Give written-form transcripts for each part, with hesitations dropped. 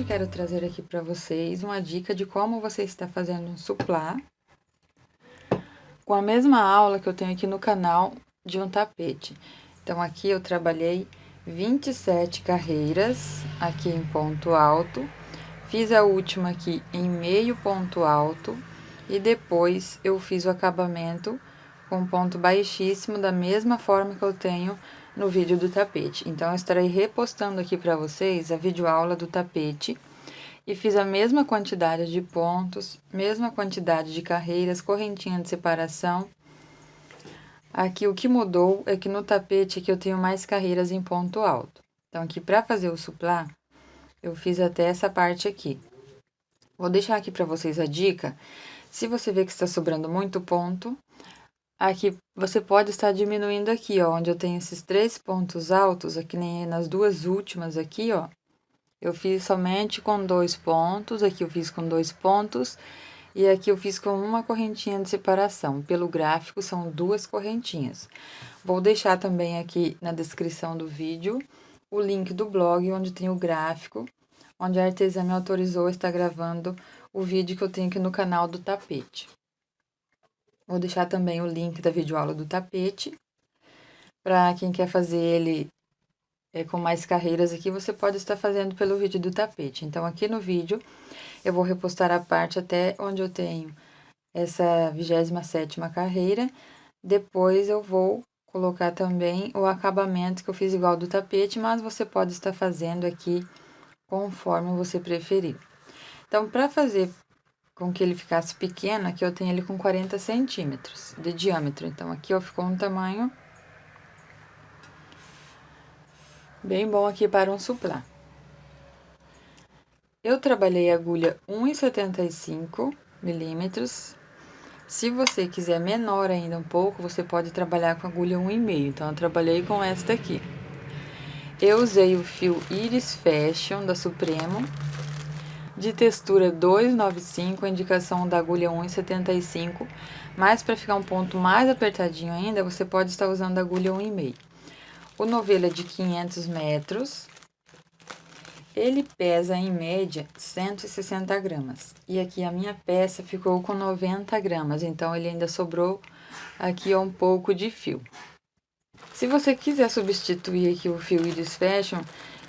hoje quero trazer aqui para vocês uma dica de como você está fazendo um suplá com a mesma aula que eu tenho aqui no canal de um tapete. Então aqui eu trabalhei 27 carreiras aqui em ponto alto, fiz a última aqui em meio ponto alto e depois eu fiz o acabamento com ponto baixíssimo da mesma forma que eu tenho no vídeo do tapete. Então eu estarei repostando aqui para vocês a videoaula do tapete e fiz a mesma quantidade de pontos, mesma quantidade de carreiras, correntinha de separação. Aqui o que mudou é que no tapete aqui eu tenho mais carreiras em ponto alto. Então aqui para fazer o suplá, eu fiz até essa parte aqui. Vou deixar aqui para vocês a dica. Se você vê que está sobrando muito ponto, aqui você pode estar diminuindo aqui, ó, onde eu tenho esses 3 pontos altos, aqui nem nas duas últimas aqui, ó. Eu fiz somente com 2 pontos, aqui eu fiz com 2 pontos, e aqui eu fiz com uma correntinha de separação. Pelo gráfico, são 2 correntinhas. Vou deixar também aqui na descrição do vídeo o link do blog, onde tem o gráfico, onde a artesã me autorizou a estar gravando o vídeo que eu tenho aqui no canal do tapete. Vou deixar também o link da videoaula do tapete, para quem quer fazer ele com mais carreiras aqui, você pode estar fazendo pelo vídeo do tapete. Então, aqui no vídeo, eu vou repostar a parte até onde eu tenho essa 27ª carreira. Depois, eu vou colocar também o acabamento que eu fiz igual do tapete, mas você pode estar fazendo aqui conforme você preferir. Então, para fazer com que ele ficasse pequeno, aqui eu tenho ele com 40 centímetros de diâmetro. Então, aqui, ó, ficou um tamanho bem bom aqui para um suplá. Eu trabalhei agulha 1,75 milímetros. Se você quiser menor ainda um pouco, você pode trabalhar com agulha 1,5. Então, eu trabalhei com esta aqui. Eu usei o fio Iris Fashion da Supremo, de textura 295, a indicação da agulha 1,75. Mas para ficar um ponto mais apertadinho ainda, você pode estar usando a agulha 1,5. O novelo é de 500 metros. Ele pesa, em média, 160 gramas. E aqui a minha peça ficou com 90 gramas, então ele ainda sobrou aqui um pouco de fio. Se você quiser substituir aqui o fio Iris Fashion,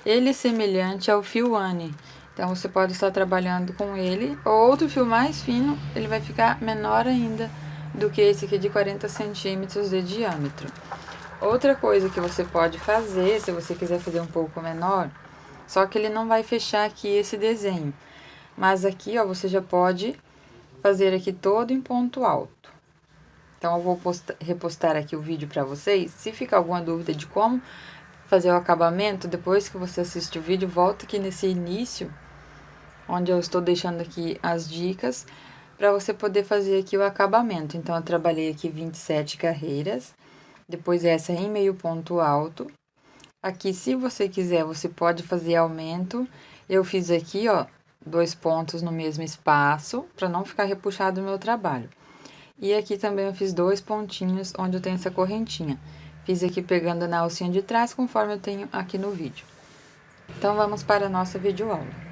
ele é semelhante ao fio Anne. Então, você pode estar trabalhando com ele, ou outro fio mais fino, ele vai ficar menor ainda do que esse aqui de 40 centímetros de diâmetro. Outra coisa que você pode fazer, se você quiser fazer um pouco menor, só que ele não vai fechar aqui esse desenho. Mas aqui, ó, você já pode fazer aqui todo em ponto alto. Então, eu vou repostar aqui o vídeo para vocês. Se ficar alguma dúvida de como fazer o acabamento, depois que você assiste o vídeo, volta aqui nesse início, onde eu estou deixando aqui as dicas, para você poder fazer aqui o acabamento. Então, eu trabalhei aqui 27 carreiras, depois essa em meio ponto alto. Aqui, se você quiser, você pode fazer aumento. Eu fiz aqui, ó, 2 pontos no mesmo espaço, para não ficar repuxado o meu trabalho. E aqui também eu fiz 2 pontinhos, onde eu tenho essa correntinha. Fiz aqui pegando na alcinha de trás, conforme eu tenho aqui no vídeo. Então, vamos para a nossa videoaula.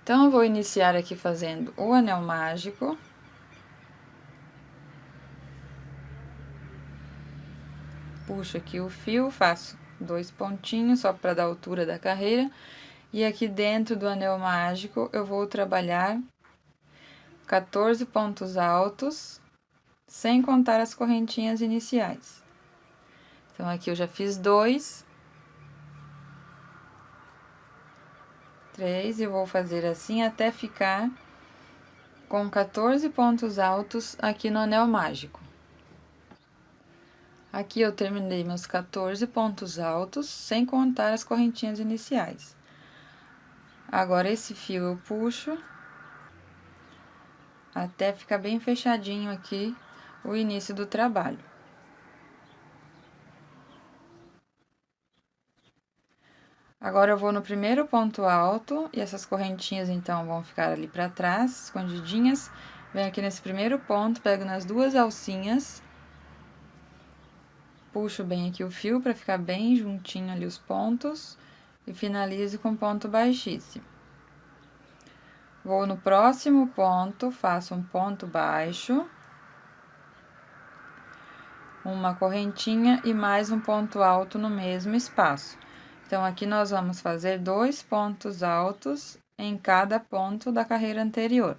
Então, eu vou iniciar aqui fazendo o anel mágico. Puxo aqui o fio, faço 2 pontinhos só para dar a altura da carreira. E aqui dentro do anel mágico, eu vou trabalhar 14 pontos altos, sem contar as correntinhas iniciais. Então, aqui eu já fiz 2, 3, e vou fazer assim até ficar com 14 pontos altos aqui no anel mágico. Aqui eu terminei meus 14 pontos altos, sem contar as correntinhas iniciais. Agora, esse fio eu puxo até ficar bem fechadinho aqui o início do trabalho. Agora, eu vou no primeiro ponto alto, e essas correntinhas, então, vão ficar ali pra trás, escondidinhas. Venho aqui nesse primeiro ponto, pego nas 2 alcinhas, puxo bem aqui o fio pra ficar bem juntinho ali os pontos, e finalizo com ponto baixíssimo. Vou no próximo ponto, faço um ponto baixo, uma correntinha e mais um ponto alto no mesmo espaço. Então, aqui nós vamos fazer 2 pontos altos em cada ponto da carreira anterior.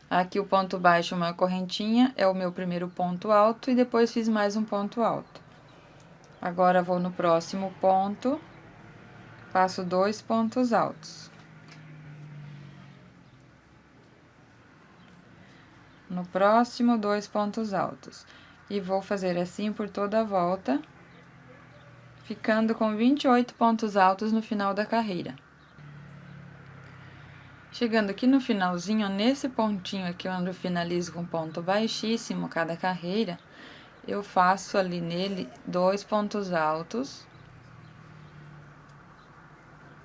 Aqui o ponto baixo, uma correntinha, é o meu primeiro ponto alto e depois fiz mais um ponto alto. Agora, vou no próximo ponto, faço 2 pontos altos. No próximo, 2 pontos altos. E vou fazer assim por toda a volta, ficando com 28 pontos altos no final da carreira. Chegando aqui no finalzinho, nesse pontinho aqui onde eu finalizo com ponto baixíssimo cada carreira, eu faço ali nele 2 pontos altos,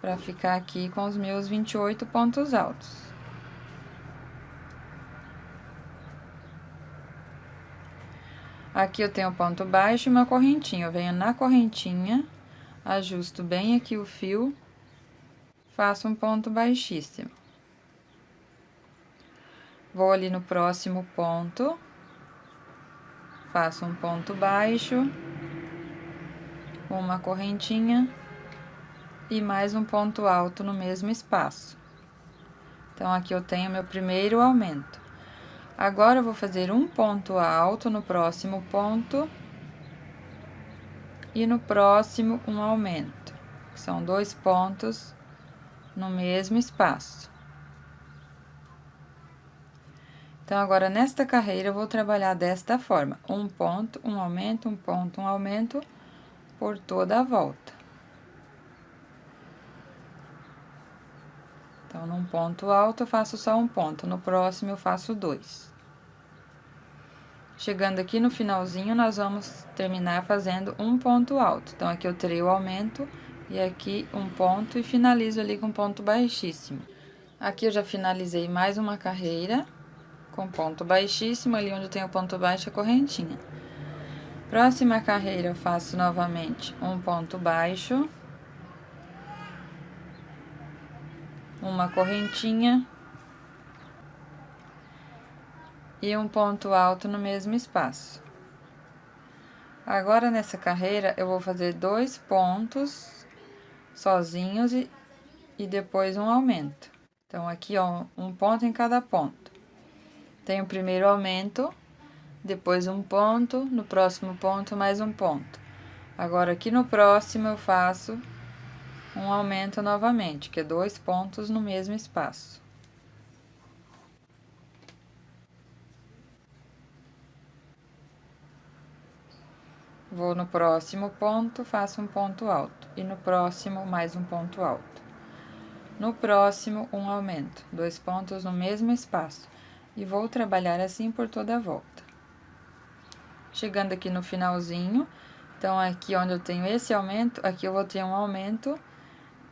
para ficar aqui com os meus 28 pontos altos. Aqui eu tenho ponto baixo e uma correntinha, eu venho na correntinha, ajusto bem aqui o fio, faço um ponto baixíssimo. Vou ali no próximo ponto, faço um ponto baixo, uma correntinha e mais um ponto alto no mesmo espaço. Então, aqui eu tenho meu primeiro aumento. Agora, eu vou fazer um ponto alto no próximo ponto e no próximo um aumento, que são 2 pontos no mesmo espaço. Então, agora, nesta carreira, eu vou trabalhar desta forma: um ponto, um aumento, um ponto, um aumento, por toda a volta. Então, num ponto alto, eu faço só um ponto, no próximo, eu faço 2. Chegando aqui no finalzinho, nós vamos terminar fazendo um ponto alto. Então, aqui eu terei o aumento e aqui um ponto e finalizo ali com ponto baixíssimo. Aqui eu já finalizei mais uma carreira com ponto baixíssimo, ali onde tem o ponto baixo, a correntinha. Próxima carreira, eu faço novamente um ponto baixo, uma correntinha e um ponto alto no mesmo espaço. Agora, nessa carreira, eu vou fazer 2 pontos sozinhos e depois um aumento. Então, aqui, ó, um ponto em cada ponto. Tem o primeiro aumento, depois um ponto, no próximo ponto, mais um ponto. Agora, aqui no próximo, eu faço um aumento novamente, que é 2 pontos no mesmo espaço. Vou no próximo ponto, faço um ponto alto, e no próximo, mais um ponto alto. No próximo, um aumento, 2 pontos no mesmo espaço, e vou trabalhar assim por toda a volta. Chegando aqui no finalzinho, então, aqui onde eu tenho esse aumento, aqui eu vou ter um aumento,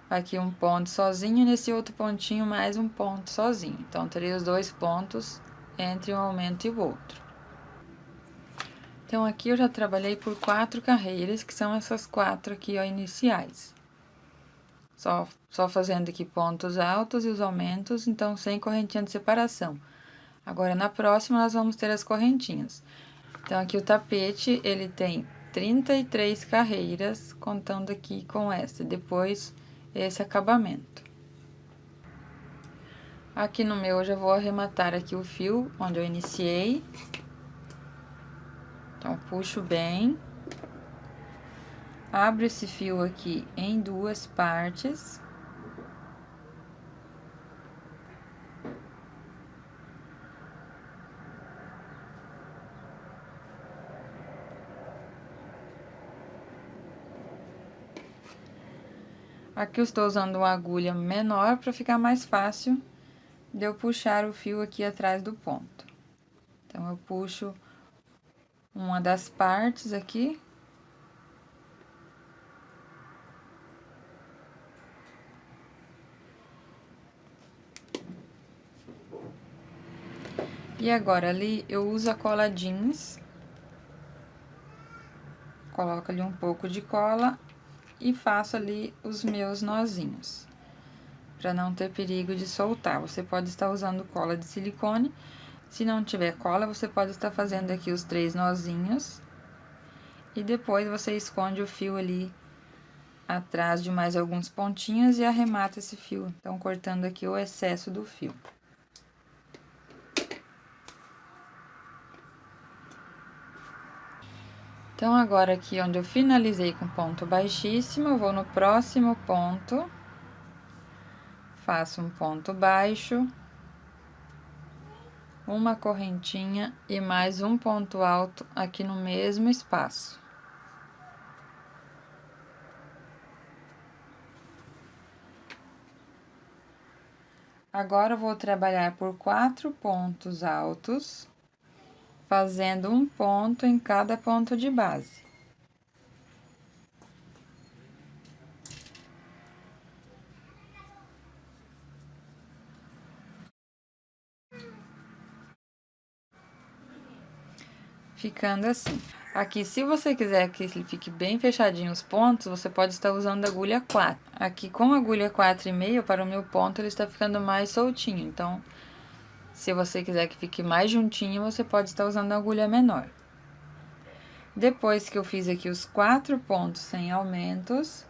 aqui um ponto sozinho, e nesse outro pontinho, mais um ponto sozinho. Então, terei os 2 pontos entre um aumento e o outro. Então, aqui eu já trabalhei por 4 carreiras, que são essas 4 aqui, ó, iniciais. Só fazendo aqui pontos altos e os aumentos, então, sem correntinha de separação. Agora, na próxima, nós vamos ter as correntinhas. Então, aqui o tapete, ele tem 33 carreiras, contando aqui com essa, depois esse acabamento. Aqui no meu, eu já vou arrematar aqui o fio onde eu iniciei. Então, puxo bem, abro esse fio aqui em 2 partes. Aqui eu estou usando uma agulha menor para ficar mais fácil de eu puxar o fio aqui atrás do ponto. Então, eu puxo uma das partes aqui. E agora, ali, eu uso a cola jeans. Coloco ali um pouco de cola e faço ali os meus nozinhos, para não ter perigo de soltar. Você pode estar usando cola de silicone. Se não tiver cola, você pode estar fazendo aqui os 3 nozinhos. E depois você esconde o fio ali atrás de mais alguns pontinhos e arremata esse fio. Então, cortando aqui o excesso do fio. Então, agora aqui onde eu finalizei com ponto baixíssimo, eu vou no próximo ponto, faço um ponto baixo, uma correntinha e mais um ponto alto aqui no mesmo espaço. Agora, eu vou trabalhar por 4 pontos altos, fazendo um ponto em cada ponto de base. Ficando assim. Aqui, se você quiser que ele fique bem fechadinho os pontos, você pode estar usando agulha 4. Aqui, com agulha 4,5, para o meu ponto, ele está ficando mais soltinho. Então, se você quiser que fique mais juntinho, você pode estar usando agulha menor. Depois que eu fiz aqui os 4 pontos sem aumentos,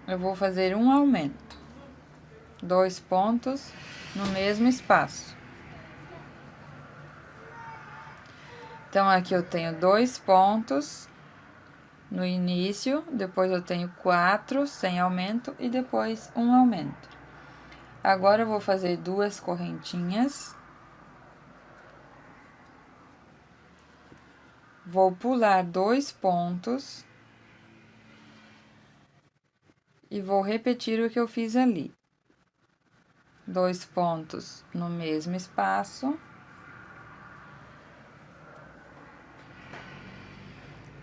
eu vou fazer um aumento. 2 pontos no mesmo espaço. Então, aqui eu tenho 2 pontos no início, depois eu tenho 4 sem aumento e depois um aumento. Agora, eu vou fazer 2 correntinhas. Vou pular 2 pontos. E vou repetir o que eu fiz ali. 2 pontos no mesmo espaço.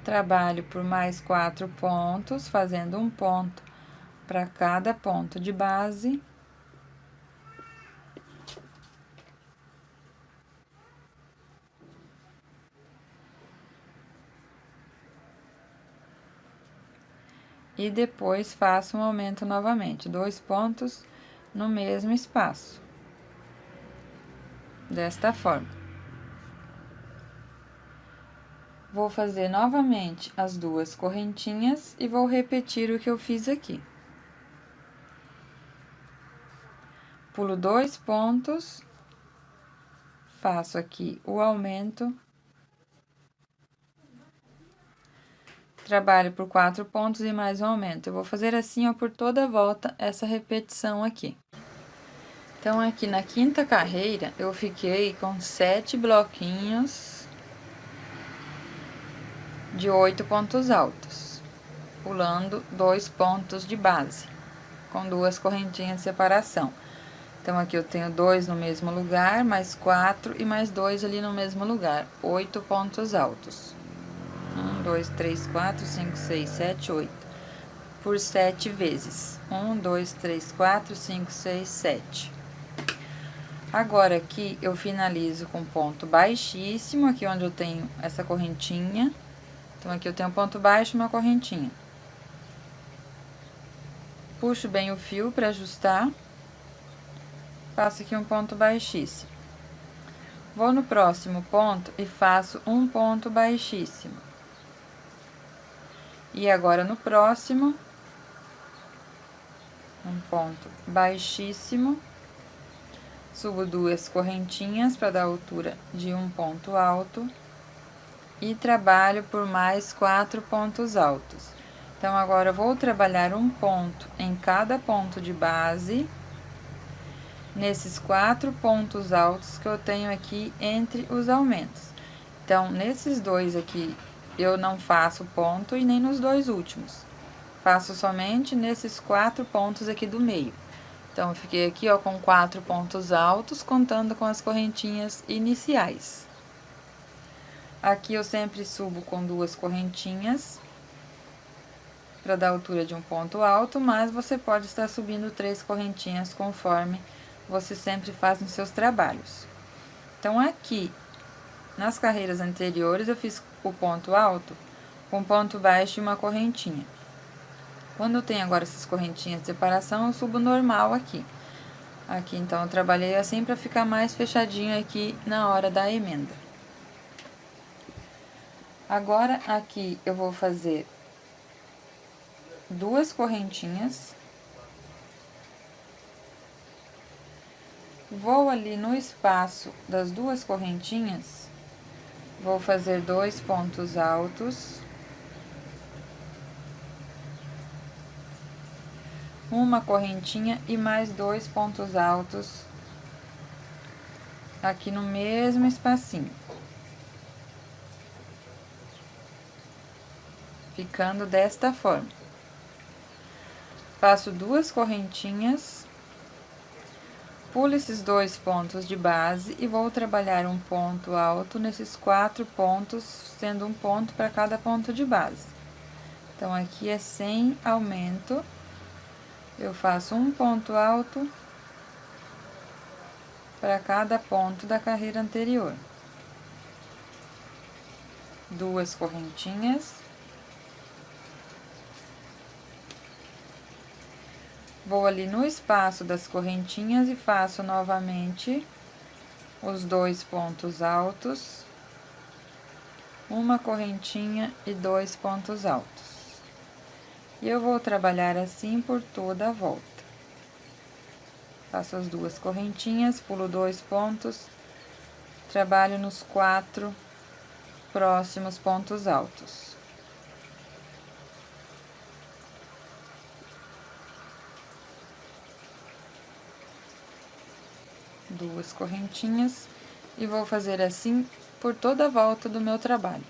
Trabalho por mais 4 pontos, fazendo um ponto para cada ponto de base. E depois faço um aumento novamente, 2 pontos no mesmo espaço. Desta forma. Vou fazer novamente as 2 correntinhas e vou repetir o que eu fiz aqui. Pulo 2 pontos, faço aqui o aumento, trabalho por 4 pontos e mais um aumento. Eu vou fazer assim, ó, por toda a volta, essa repetição aqui. Então, aqui na 5ª carreira, eu fiquei com 7 bloquinhos de 8 pontos altos, pulando 2 pontos de base, com 2 correntinhas de separação. Então, aqui eu tenho 2 no mesmo lugar, mais 4 e mais 2 ali no mesmo lugar, 8 pontos altos. 1, 2, 3, 4, 5, 6, 7, 8. Por 7 vezes. 1, 2, 3, 4, 5, 6, 7. Agora, aqui eu finalizo com ponto baixíssimo, aqui onde eu tenho essa correntinha. Então, aqui eu tenho um ponto baixo e uma correntinha. Puxo bem o fio para ajustar. Faço aqui um ponto baixíssimo. Vou no próximo ponto e faço um ponto baixíssimo. E agora, no próximo, um ponto baixíssimo. Subo 2 correntinhas para dar altura de um ponto alto. E trabalho por mais 4 pontos altos. Então, agora eu vou trabalhar um ponto em cada ponto de base, nesses 4 pontos altos que eu tenho aqui entre os aumentos. Então, nesses 2 aqui, eu não faço ponto e nem nos 2 últimos. Faço somente nesses 4 pontos aqui do meio. Então, eu fiquei aqui, ó, com 4 pontos altos, contando com as correntinhas iniciais. Aqui eu sempre subo com 2 correntinhas para dar altura de um ponto alto, mas você pode estar subindo 3 correntinhas conforme você sempre faz nos seus trabalhos. Então, aqui, nas carreiras anteriores, eu fiz o ponto alto com ponto baixo e uma correntinha. Quando eu tenho agora essas correntinhas de separação, eu subo normal aqui. Aqui, então, eu trabalhei assim para ficar mais fechadinho aqui na hora da emenda. Agora, aqui, eu vou fazer 2 correntinhas. Vou ali no espaço das 2 correntinhas, vou fazer 2 pontos altos. Uma correntinha e mais 2 pontos altos aqui no mesmo espacinho. Ficando desta forma. Faço 2 correntinhas, pulo esses 2 pontos de base e vou trabalhar um ponto alto nesses 4 pontos, sendo um ponto para cada ponto de base. Então, aqui é sem aumento, eu faço um ponto alto para cada ponto da carreira anterior. 2 correntinhas. Vou ali no espaço das correntinhas e faço novamente os 2 pontos altos, uma correntinha e 2 pontos altos. E eu vou trabalhar assim por toda a volta. Faço as 2 correntinhas, pulo 2 pontos, trabalho nos 4 próximos pontos altos. Duas correntinhas e vou fazer assim por toda a volta do meu trabalho.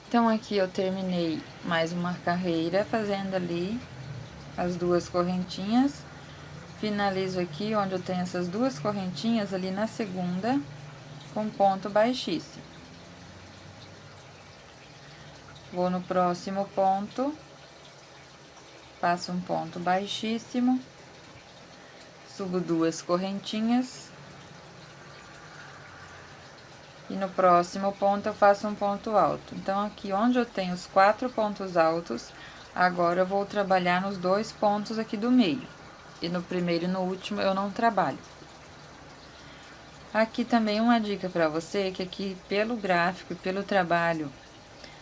Então, aqui eu terminei mais uma carreira fazendo ali as 2 correntinhas. Finalizo aqui onde eu tenho essas 2 correntinhas ali na segunda com ponto baixíssimo. Vou no próximo ponto, faço um ponto baixíssimo, subo 2 correntinhas. E no próximo ponto eu faço um ponto alto. Então, aqui onde eu tenho os 4 pontos altos, agora eu vou trabalhar nos 2 pontos aqui do meio. E no primeiro e no último eu não trabalho. Aqui também uma dica para você, que aqui pelo gráfico e pelo trabalho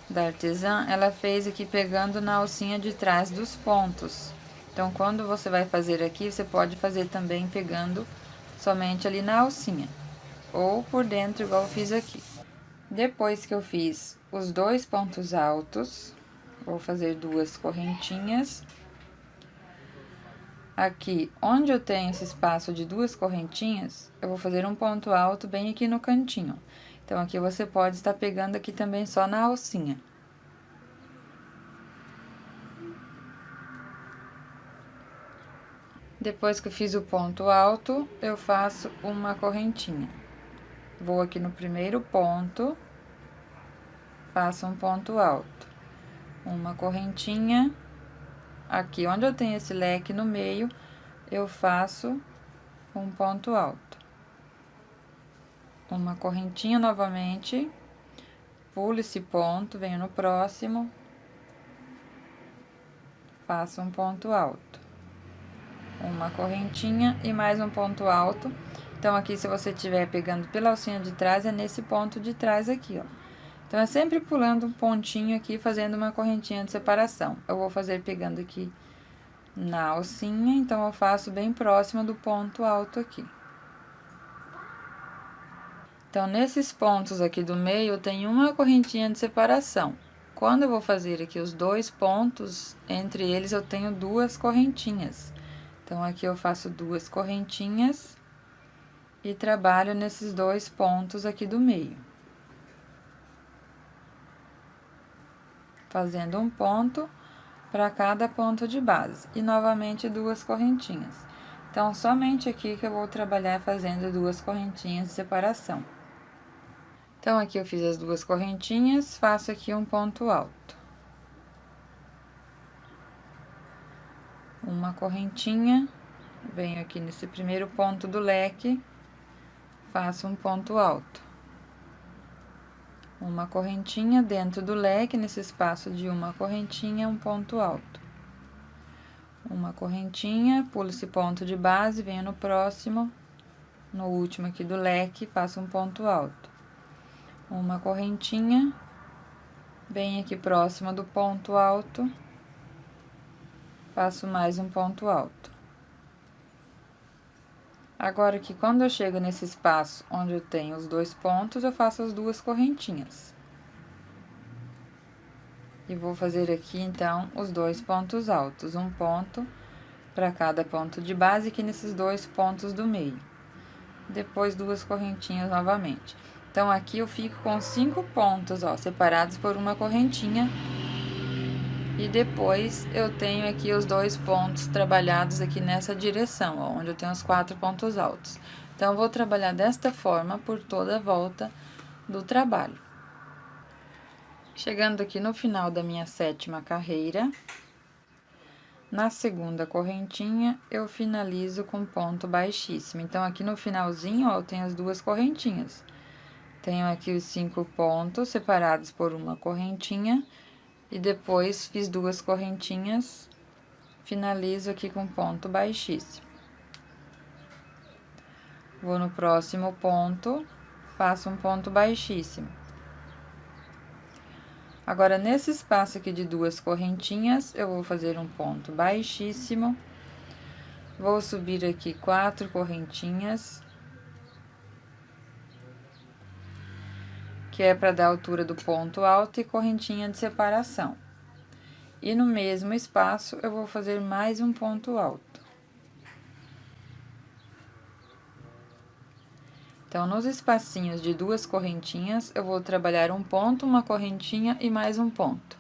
da artesã, ela fez aqui pegando na alcinha de trás dos pontos. Então, quando você vai fazer aqui, você pode fazer também pegando somente ali na alcinha, ou por dentro, igual eu fiz aqui. Depois que eu fiz os 2 pontos altos, vou fazer 2 correntinhas. Aqui, onde eu tenho esse espaço de 2 correntinhas, eu vou fazer um ponto alto bem aqui no cantinho. Então, aqui você pode estar pegando aqui também só na alcinha. Depois que eu fiz o ponto alto, eu faço uma correntinha. Vou aqui no primeiro ponto, faço um ponto alto. Uma correntinha. Aqui onde eu tenho esse leque no meio, eu faço um ponto alto. Uma correntinha novamente, pulo esse ponto, venho no próximo, faço um ponto alto. Uma correntinha e mais um ponto alto. Então, aqui, se você estiver pegando pela alcinha de trás, é nesse ponto de trás aqui, ó. Então, é sempre pulando um pontinho aqui, fazendo uma correntinha de separação. Eu vou fazer pegando aqui na alcinha, então, eu faço bem próximo do ponto alto aqui. Então, nesses pontos aqui do meio, eu tenho uma correntinha de separação. Quando eu vou fazer aqui os 2 pontos, entre eles eu tenho 2 correntinhas. Então, aqui eu faço 2 correntinhas e trabalho nesses 2 pontos aqui do meio. Fazendo um ponto para cada ponto de base. E, novamente, 2 correntinhas. Então, somente aqui que eu vou trabalhar fazendo 2 correntinhas de separação. Então, aqui eu fiz as 2 correntinhas, faço aqui um ponto alto. Uma correntinha, venho aqui nesse primeiro ponto do leque, faço um ponto alto. uma correntinha dentro do leque, nesse espaço de uma correntinha, um ponto alto. Uma correntinha, pulo esse ponto de base, venho no próximo, no último aqui do leque, faço um ponto alto. Uma correntinha, venho aqui próximo do ponto alto, faço mais um ponto alto. Agora aqui, quando eu chego nesse espaço onde eu tenho os dois pontos, eu faço as duas correntinhas. E vou fazer aqui, então, os dois pontos altos, um ponto para cada ponto de base aqui nesses dois pontos do meio. Depois, duas correntinhas novamente. Então, aqui eu fico com 5 pontos, ó, separados por uma correntinha. E depois, eu tenho aqui os dois pontos trabalhados aqui nessa direção, ó, onde eu tenho os 4 pontos altos. Então, eu vou trabalhar desta forma por toda a volta do trabalho. Chegando aqui no final da minha 7ª carreira, na segunda correntinha, eu finalizo com ponto baixíssimo. Então, aqui no finalzinho, ó, eu tenho as duas correntinhas. Tenho aqui os 5 pontos separados por uma correntinha. E depois, fiz duas correntinhas, finalizo aqui com ponto baixíssimo. Vou no próximo ponto, faço um ponto baixíssimo. Agora, nesse espaço aqui de duas correntinhas, eu vou fazer um ponto baixíssimo. Vou subir aqui 4 correntinhas, que é para dar a altura do ponto alto e correntinha de separação. E no mesmo espaço, eu vou fazer mais um ponto alto. Então, nos espacinhos de duas correntinhas, eu vou trabalhar um ponto, uma correntinha e mais um ponto.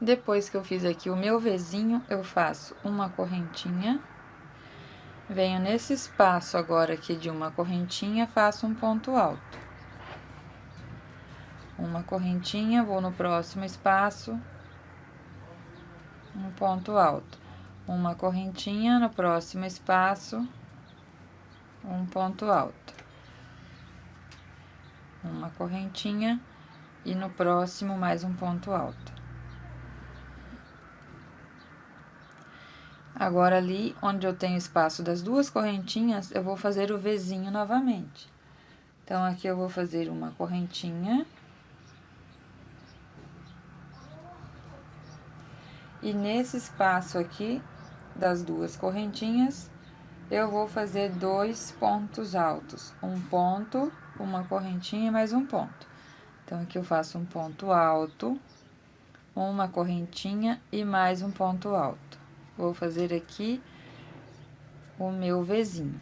Depois que eu fiz aqui o meu Vzinho, eu faço uma correntinha. Venho nesse espaço agora aqui de uma correntinha, faço um ponto alto. Uma correntinha, vou no próximo espaço, um ponto alto. Uma correntinha, no próximo espaço, um ponto alto. Uma correntinha e no próximo mais um ponto alto. Agora, ali onde eu tenho espaço das duas correntinhas, eu vou fazer o Vzinho novamente. Então, aqui eu vou fazer uma correntinha. E nesse espaço aqui, das duas correntinhas, eu vou fazer 2 pontos altos. Um ponto, uma correntinha e mais um ponto. Então, aqui eu faço um ponto alto, uma correntinha e mais um ponto alto. Vou fazer aqui o meu Vzinho.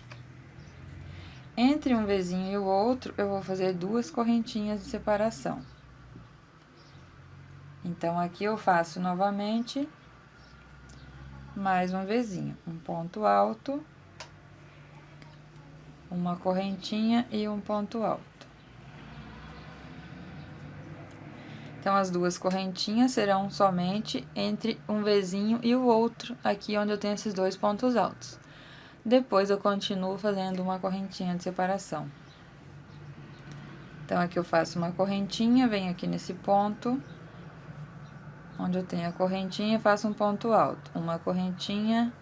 Entre um Vzinho e o outro, eu vou fazer 2 correntinhas de separação. Então, aqui eu faço novamente mais um Vzinho, um ponto alto, uma correntinha e um ponto alto. Então, as duas correntinhas serão somente entre um Vzinho e o outro, aqui onde eu tenho esses 2 pontos altos. Depois, eu continuo fazendo uma correntinha de separação. Então, aqui eu faço uma correntinha, venho aqui nesse ponto, onde eu tenho a correntinha, faço um ponto alto. Uma correntinha,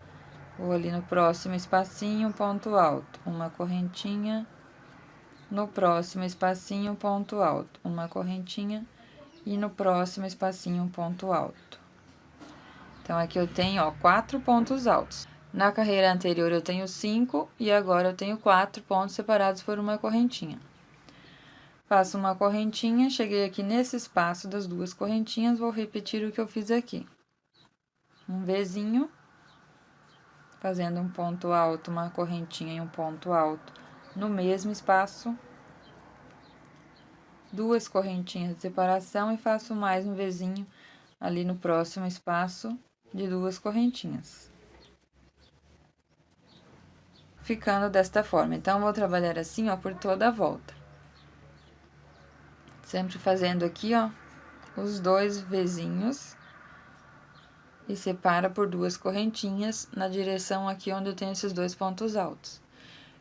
vou ali no próximo espacinho, ponto alto. Uma correntinha, no próximo espacinho, ponto alto. Uma correntinha e no próximo espacinho, um ponto alto. Então, aqui eu tenho, ó, 4 pontos altos. Na carreira anterior, eu tenho 5 e agora eu tenho 4 pontos separados por uma correntinha. Faço uma correntinha, cheguei aqui nesse espaço das duas correntinhas, vou repetir o que eu fiz aqui. Um Vzinho, fazendo um ponto alto, uma correntinha e um ponto alto no mesmo espaço. 2 correntinhas de separação e faço mais um Vzinho ali no próximo espaço de 2 correntinhas. Ficando desta forma. Então, vou trabalhar assim, ó, por toda a volta. Sempre fazendo aqui, ó, os 2 Vzinhos. E separa por 2 correntinhas na direção aqui onde eu tenho esses 2 pontos altos.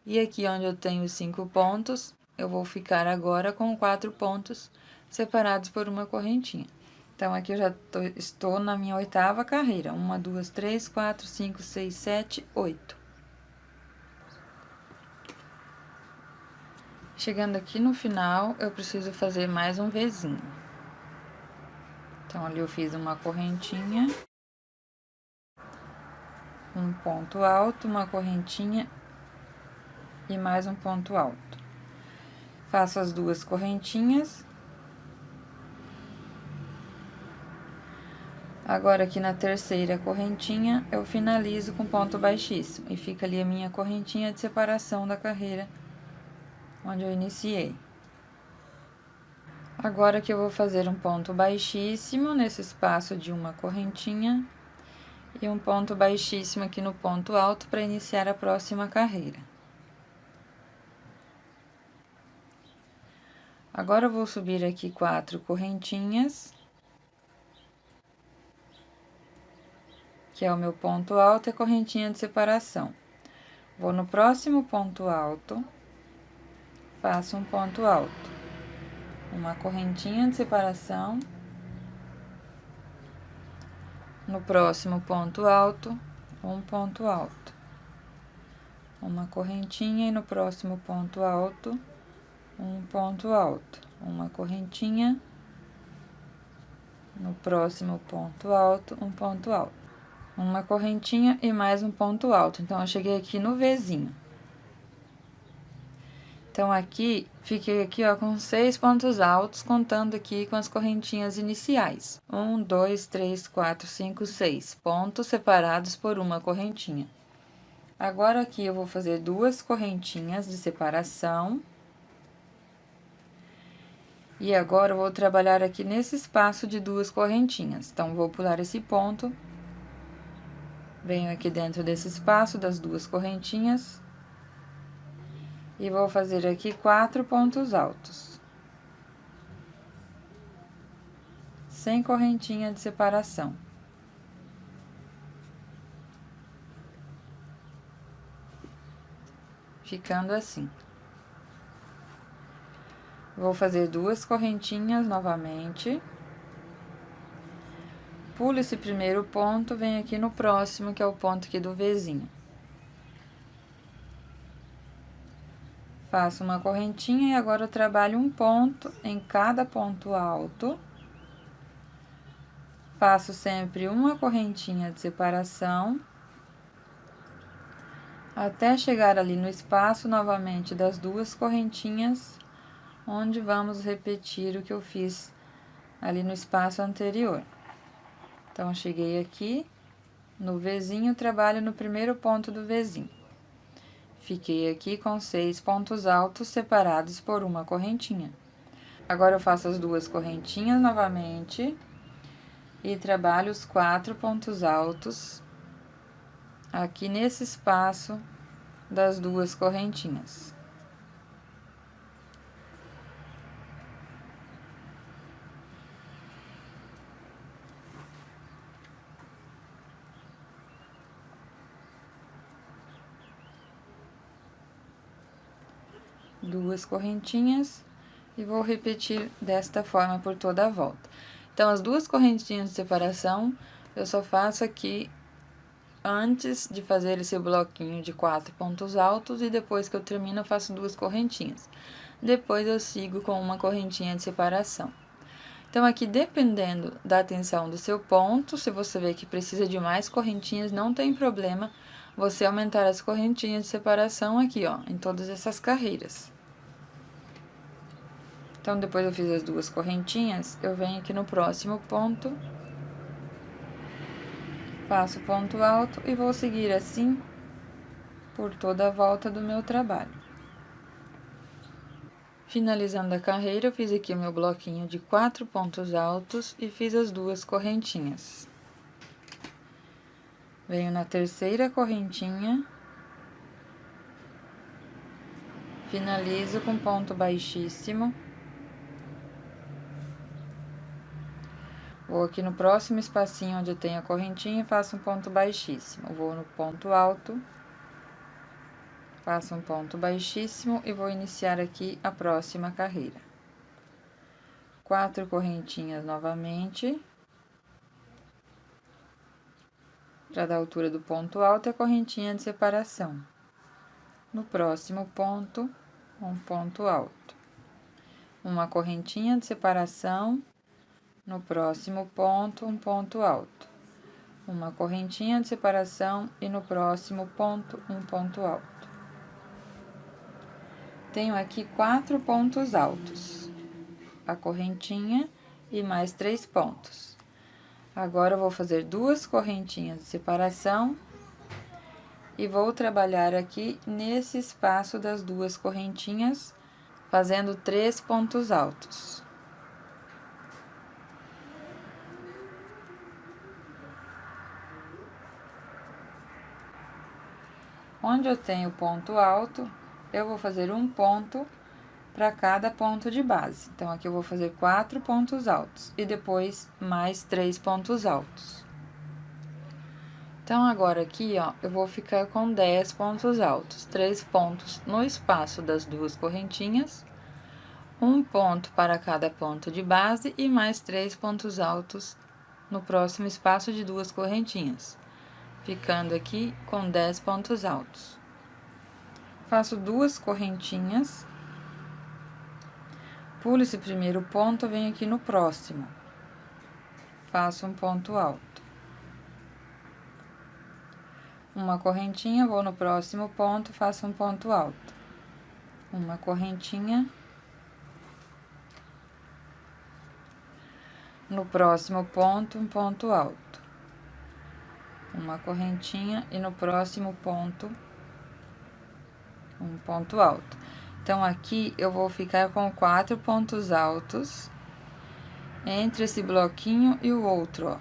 E aqui onde eu tenho os 5 pontos, eu vou ficar agora com 4 pontos separados por uma correntinha. Então, aqui eu já estou na minha 8ª carreira. 1, 2, 3, 4, 5, 6, 7, 8. Chegando aqui no final, eu preciso fazer mais um Vzinho. Então, ali eu fiz uma correntinha, um ponto alto, uma correntinha e mais um ponto alto. Faço as 2 correntinhas. Agora, aqui na terceira correntinha, eu finalizo com ponto baixíssimo. E fica ali a minha correntinha de separação da carreira onde eu iniciei. Agora que eu vou fazer um ponto baixíssimo nesse espaço de uma correntinha e um ponto baixíssimo aqui no ponto alto para iniciar a próxima carreira. Agora eu vou subir aqui 4 correntinhas, que é o meu ponto alto e a correntinha de separação. Vou no próximo ponto alto, faço um ponto alto, uma correntinha de separação. No próximo ponto alto, um ponto alto, uma correntinha e no próximo ponto alto, um ponto alto, uma correntinha, no próximo ponto alto, um ponto alto, uma correntinha e mais um ponto alto. Então, eu cheguei aqui no Vzinho. Então, aqui, fiquei aqui, ó, com 6 pontos altos, contando aqui com as correntinhas iniciais. 1, 2, 3, 4, 5, 6 pontos separados por uma correntinha. Agora, aqui, eu vou fazer 2 correntinhas de separação. E agora, eu vou trabalhar aqui nesse espaço de 2 correntinhas. Então, vou pular esse ponto. Venho aqui dentro desse espaço das 2 correntinhas. E vou fazer aqui 4 pontos altos. Sem correntinha de separação. Ficando assim. Vou fazer 2 correntinhas novamente. Pulo esse primeiro ponto, venho aqui no próximo, que é o ponto aqui do Vzinho. Faço uma correntinha e agora eu trabalho um ponto em cada ponto alto. Faço sempre uma correntinha de separação. Até chegar ali no espaço novamente das 2 correntinhas, onde vamos repetir o que eu fiz ali no espaço anterior. Então, eu cheguei aqui no Vzinho, trabalho no primeiro ponto do Vzinho. Fiquei aqui com 6 pontos altos separados por uma correntinha. Agora, eu faço as 2 correntinhas novamente e trabalho os 4 pontos altos aqui nesse espaço das 2 correntinhas. Duas correntinhas e vou repetir desta forma por toda a volta. Então, as 2 correntinhas de separação, eu só faço aqui antes de fazer esse bloquinho de 4 pontos altos e depois que eu termino, eu faço 2 correntinhas. Depois, eu sigo com uma correntinha de separação. Então, aqui, dependendo da tensão do seu ponto, se você vê que precisa de mais correntinhas, não tem problema você aumentar as correntinhas de separação aqui, ó, em todas essas carreiras. Então, depois eu fiz as 2 correntinhas, eu venho aqui no próximo ponto, faço ponto alto e vou seguir assim por toda a volta do meu trabalho. Finalizando a carreira, eu fiz aqui o meu bloquinho de 4 pontos altos e fiz as 2 correntinhas. Venho na terceira correntinha, finalizo com ponto baixíssimo. Vou aqui no próximo espacinho onde eu tenho a correntinha e faço um ponto baixíssimo. Vou no ponto alto, Faço um ponto baixíssimo e vou iniciar aqui a próxima carreira. 4 correntinhas novamente, para dar a altura do ponto alto e a correntinha de separação. No próximo ponto, um ponto alto. Uma correntinha de separação, no próximo ponto, um ponto alto. Uma correntinha de separação e no próximo ponto, um ponto alto. Tenho aqui 4 pontos altos, a correntinha e mais 3 pontos. Agora, eu vou fazer 2 correntinhas de separação e vou trabalhar aqui nesse espaço das 2 correntinhas, fazendo 3 pontos altos. Onde eu tenho ponto alto, eu vou fazer um ponto para cada ponto de base. Então, aqui eu vou fazer 4 pontos altos e depois mais 3 pontos altos. Então, agora aqui, ó, eu vou ficar com 10 pontos altos, 3 pontos no espaço das 2 correntinhas, um ponto para cada ponto de base e mais 3 pontos altos no próximo espaço de 2 correntinhas, ficando aqui com 10 pontos altos. Faço 2 correntinhas, pulo esse primeiro ponto, venho aqui no próximo, faço um ponto alto. Uma correntinha, vou no próximo ponto, faço um ponto alto. Uma correntinha. No próximo ponto, um ponto alto. Uma correntinha e no próximo ponto, um ponto alto. Então, aqui eu vou ficar com 4 pontos altos entre esse bloquinho e o outro, ó.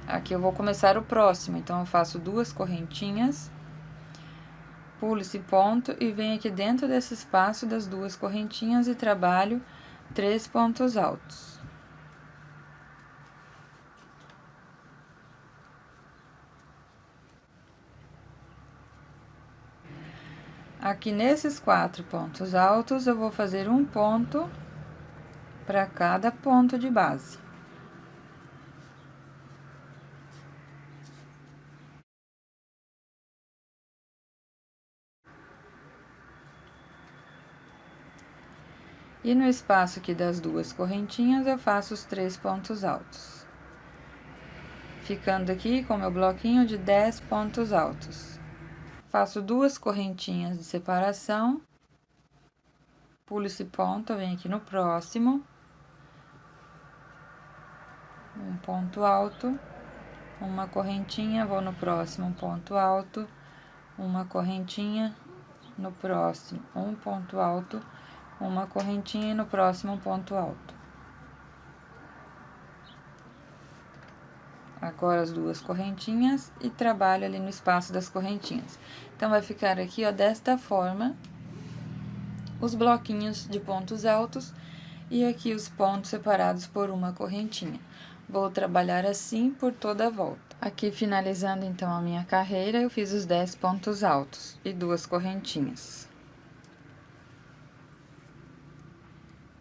Aqui eu vou começar o próximo, então eu faço 2 correntinhas, pulo esse ponto e venho aqui dentro desse espaço das 2 correntinhas e trabalho 3 pontos altos. Aqui nesses 4 pontos altos, eu vou fazer um ponto para cada ponto de base. E no espaço aqui das 2 correntinhas, eu faço os 3 pontos altos. Ficando aqui com meu bloquinho de 10 pontos altos. Faço 2 correntinhas de separação. Pulo esse ponto, venho aqui no próximo. Um ponto alto. Uma correntinha, vou no próximo, um ponto alto. Uma correntinha, no próximo, um ponto alto. Uma correntinha e no próximo um ponto alto. Agora as 2 correntinhas e trabalho ali no espaço das correntinhas. Então, vai ficar aqui, ó, desta forma, os bloquinhos de pontos altos e aqui os pontos separados por uma correntinha. Vou trabalhar assim por toda a volta. Aqui, finalizando, então, a minha carreira, eu fiz os 10 pontos altos e 2 correntinhas.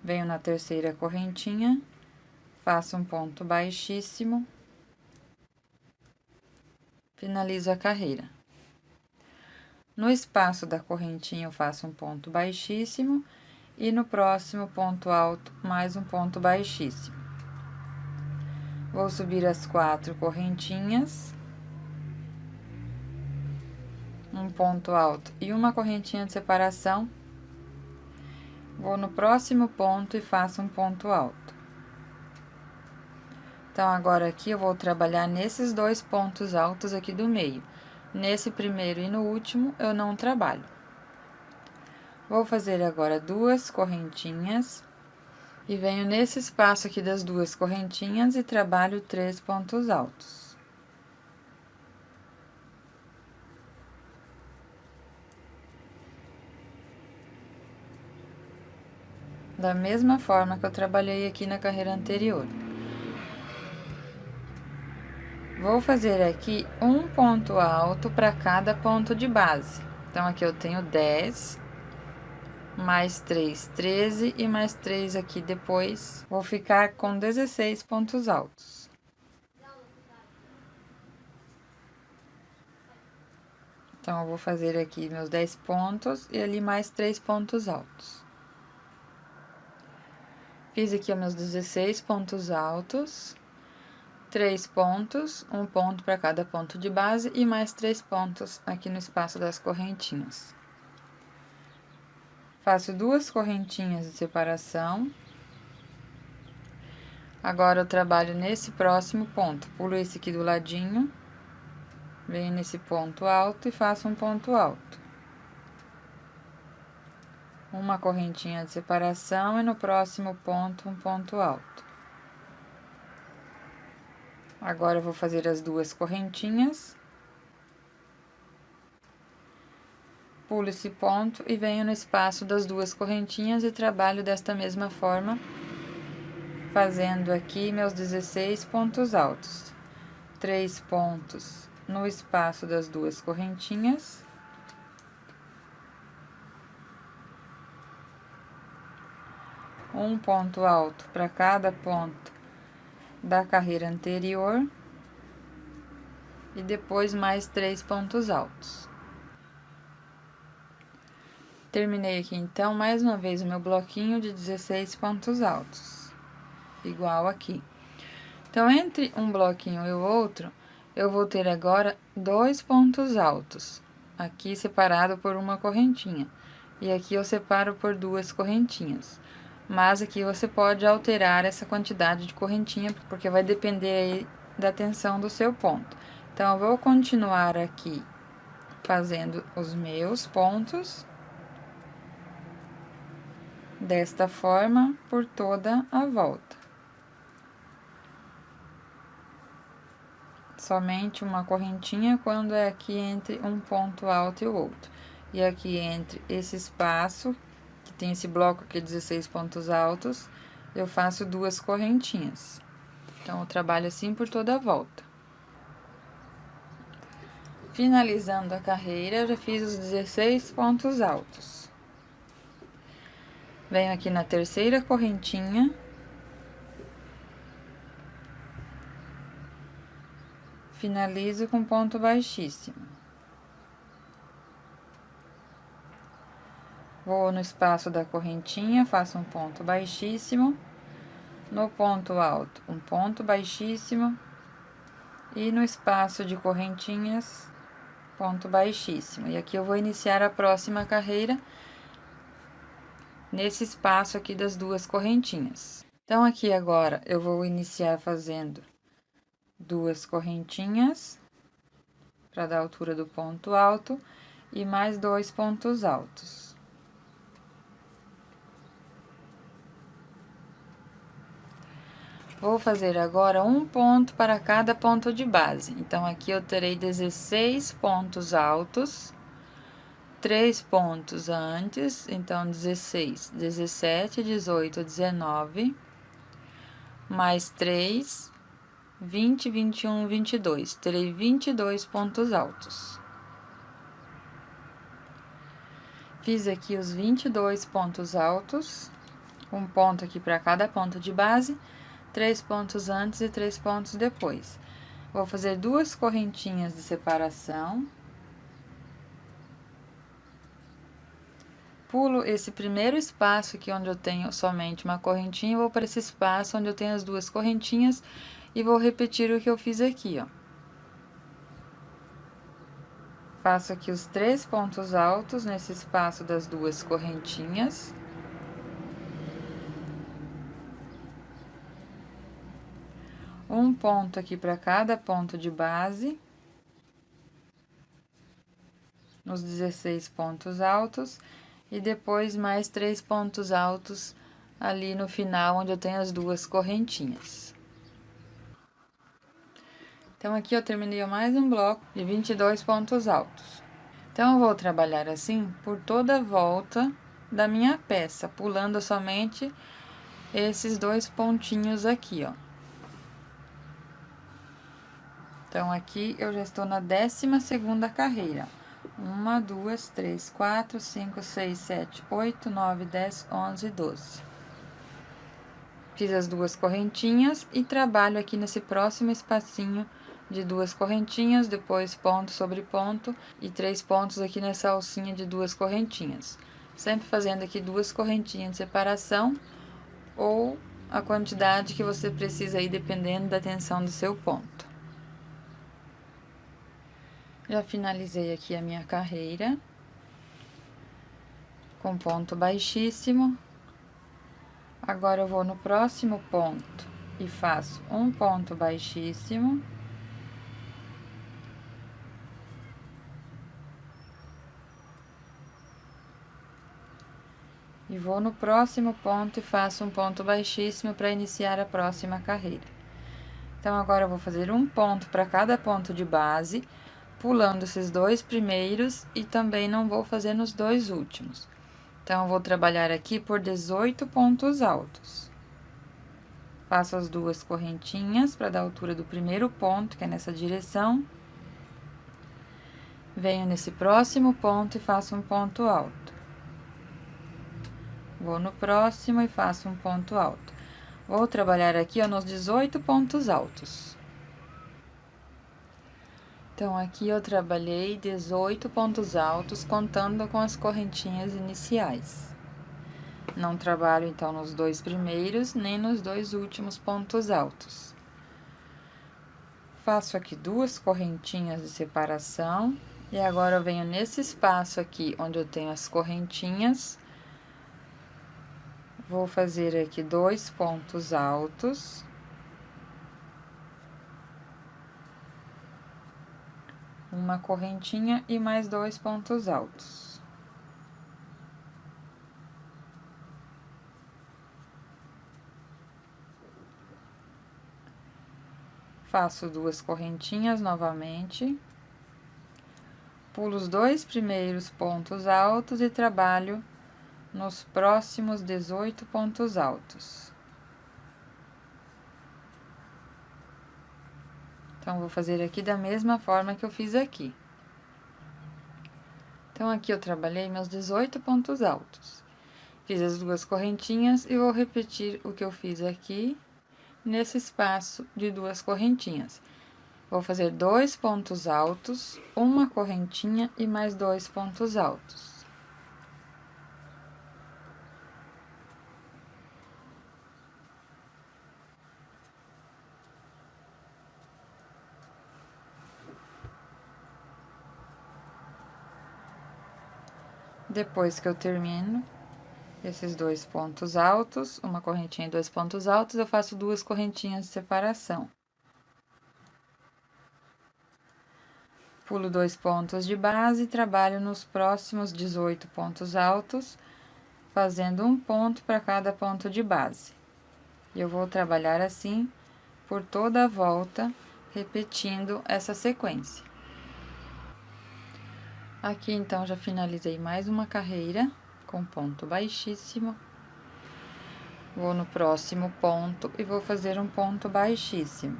Venho na terceira correntinha, faço um ponto baixíssimo, finalizo a carreira. No espaço da correntinha, eu faço um ponto baixíssimo e no próximo ponto alto, mais um ponto baixíssimo. Vou subir as 4 correntinhas, um ponto alto e uma correntinha de separação. Vou no próximo ponto e faço um ponto alto. Então, agora aqui eu vou trabalhar nesses 2 pontos altos aqui do meio. Nesse primeiro e no último, eu não trabalho. Vou fazer agora 2 correntinhas. E venho nesse espaço aqui das 2 correntinhas e trabalho 3 pontos altos. Da mesma forma que eu trabalhei aqui na carreira anterior. Vou fazer aqui um ponto alto para cada ponto de base. Então, aqui eu tenho 10, mais 3, 13 e mais 3 aqui depois. Vou ficar com 16 pontos altos. Então, eu vou fazer aqui meus 10 pontos e ali mais 3 pontos altos. Fiz aqui os meus 16 pontos altos, 3 pontos, um ponto para cada ponto de base e mais 3 pontos aqui no espaço das correntinhas. Faço 2 correntinhas de separação. Agora, eu trabalho nesse próximo ponto. Pulo esse aqui do ladinho, venho nesse ponto alto e faço um ponto alto. Uma correntinha de separação e no próximo ponto, um ponto alto. Agora, eu vou fazer as 2 correntinhas. Pulo esse ponto e venho no espaço das 2 correntinhas e trabalho desta mesma forma, fazendo aqui meus 16 pontos altos. 3 pontos no espaço das 2 correntinhas. Um ponto alto para cada ponto da carreira anterior. E depois mais 3 pontos altos. Terminei aqui, então, mais uma vez o meu bloquinho de 16 pontos altos. Igual aqui. Então, entre um bloquinho e o outro, eu vou ter agora 2 pontos altos. Aqui separado por uma correntinha. E aqui eu separo por 2 correntinhas. Mas aqui você pode alterar essa quantidade de correntinha, porque vai depender aí da tensão do seu ponto. Então, eu vou continuar aqui fazendo os meus pontos desta forma por toda a volta. Somente uma correntinha quando é aqui entre um ponto alto e o outro. E aqui entre esse espaço, que tem esse bloco aqui, 16 pontos altos, eu faço 2 correntinhas. Então, eu trabalho assim por toda a volta. Finalizando a carreira, eu já fiz os 16 pontos altos. Venho aqui na terceira correntinha. Finalizo com ponto baixíssimo. Vou no espaço da correntinha, faço um ponto baixíssimo. No ponto alto, um ponto baixíssimo. E no espaço de correntinhas, ponto baixíssimo. E aqui eu vou iniciar a próxima carreira nesse espaço aqui das 2 correntinhas. Então, aqui agora, eu vou iniciar fazendo 2 correntinhas para dar a altura do ponto alto e mais 2 pontos altos. Vou fazer agora um ponto para cada ponto de base. Então, aqui eu terei 16 pontos altos, 3 pontos antes, então 16, 17, 18, 19, mais 3, 20, 21, 22. Terei 22 pontos altos. Fiz aqui os 22 pontos altos, um ponto aqui para cada ponto de base, 3 pontos antes e 3 pontos depois. Vou fazer 2 correntinhas de separação. Pulo esse primeiro espaço aqui onde eu tenho somente uma correntinha, vou para esse espaço onde eu tenho as 2 correntinhas e vou repetir o que eu fiz aqui, ó. Faço aqui os 3 pontos altos nesse espaço das 2 correntinhas. Um ponto aqui para cada ponto de base. Nos 16 pontos altos. E depois mais 3 pontos altos ali no final, onde eu tenho as 2 correntinhas. Então, aqui eu terminei mais um bloco de 22 pontos altos. Então, eu vou trabalhar assim por toda a volta da minha peça, pulando somente esses 2 pontinhos aqui, ó. Então, aqui eu já estou na 12ª carreira. 1, 2, 3, 4, 5, 6, 7, 8, 9, 10, 11, 12. Fiz as 2 correntinhas e trabalho aqui nesse próximo espacinho de 2 correntinhas, depois ponto sobre ponto e 3 pontos aqui nessa alcinha de 2 correntinhas. Sempre fazendo aqui 2 correntinhas de separação ou a quantidade que você precisa aí, dependendo da tensão do seu ponto. Já finalizei aqui a minha carreira com ponto baixíssimo. Agora eu vou no próximo ponto e faço um ponto baixíssimo. E vou no próximo ponto e faço um ponto baixíssimo para iniciar a próxima carreira. Então, agora eu vou fazer um ponto para cada ponto de base, pulando esses 2 primeiros e também não vou fazer nos 2 últimos. Então, eu vou trabalhar aqui por 18 pontos altos. Faço as 2 correntinhas para dar a altura do primeiro ponto, que é nessa direção. Venho nesse próximo ponto e faço um ponto alto. Vou no próximo e faço um ponto alto. Vou trabalhar aqui, ó, nos 18 pontos altos. Então, aqui eu trabalhei 18 pontos altos, contando com as correntinhas iniciais. Não trabalho, então, nos 2 primeiros, nem nos 2 últimos pontos altos. Faço aqui 2 correntinhas de separação. E agora, eu venho nesse espaço aqui, onde eu tenho as correntinhas. Vou fazer aqui 2 pontos altos. Uma correntinha e mais 2 pontos altos. Faço 2 correntinhas novamente. Pulo os 2 primeiros pontos altos e trabalho nos próximos 18 pontos altos. Então, vou fazer aqui da mesma forma que eu fiz aqui. Então, aqui eu trabalhei meus 18 pontos altos. Fiz as 2 correntinhas e vou repetir o que eu fiz aqui, nesse espaço de 2 correntinhas. Vou fazer 2 pontos altos, uma correntinha e mais 2 pontos altos. Depois que eu termino esses 2 pontos altos, uma correntinha e 2 pontos altos, eu faço 2 correntinhas de separação. Pulo 2 pontos de base e trabalho nos próximos 18 pontos altos, fazendo um ponto para cada ponto de base. E eu vou trabalhar assim por toda a volta, repetindo essa sequência. Aqui, então, já finalizei mais uma carreira com ponto baixíssimo. Vou no próximo ponto e vou fazer um ponto baixíssimo.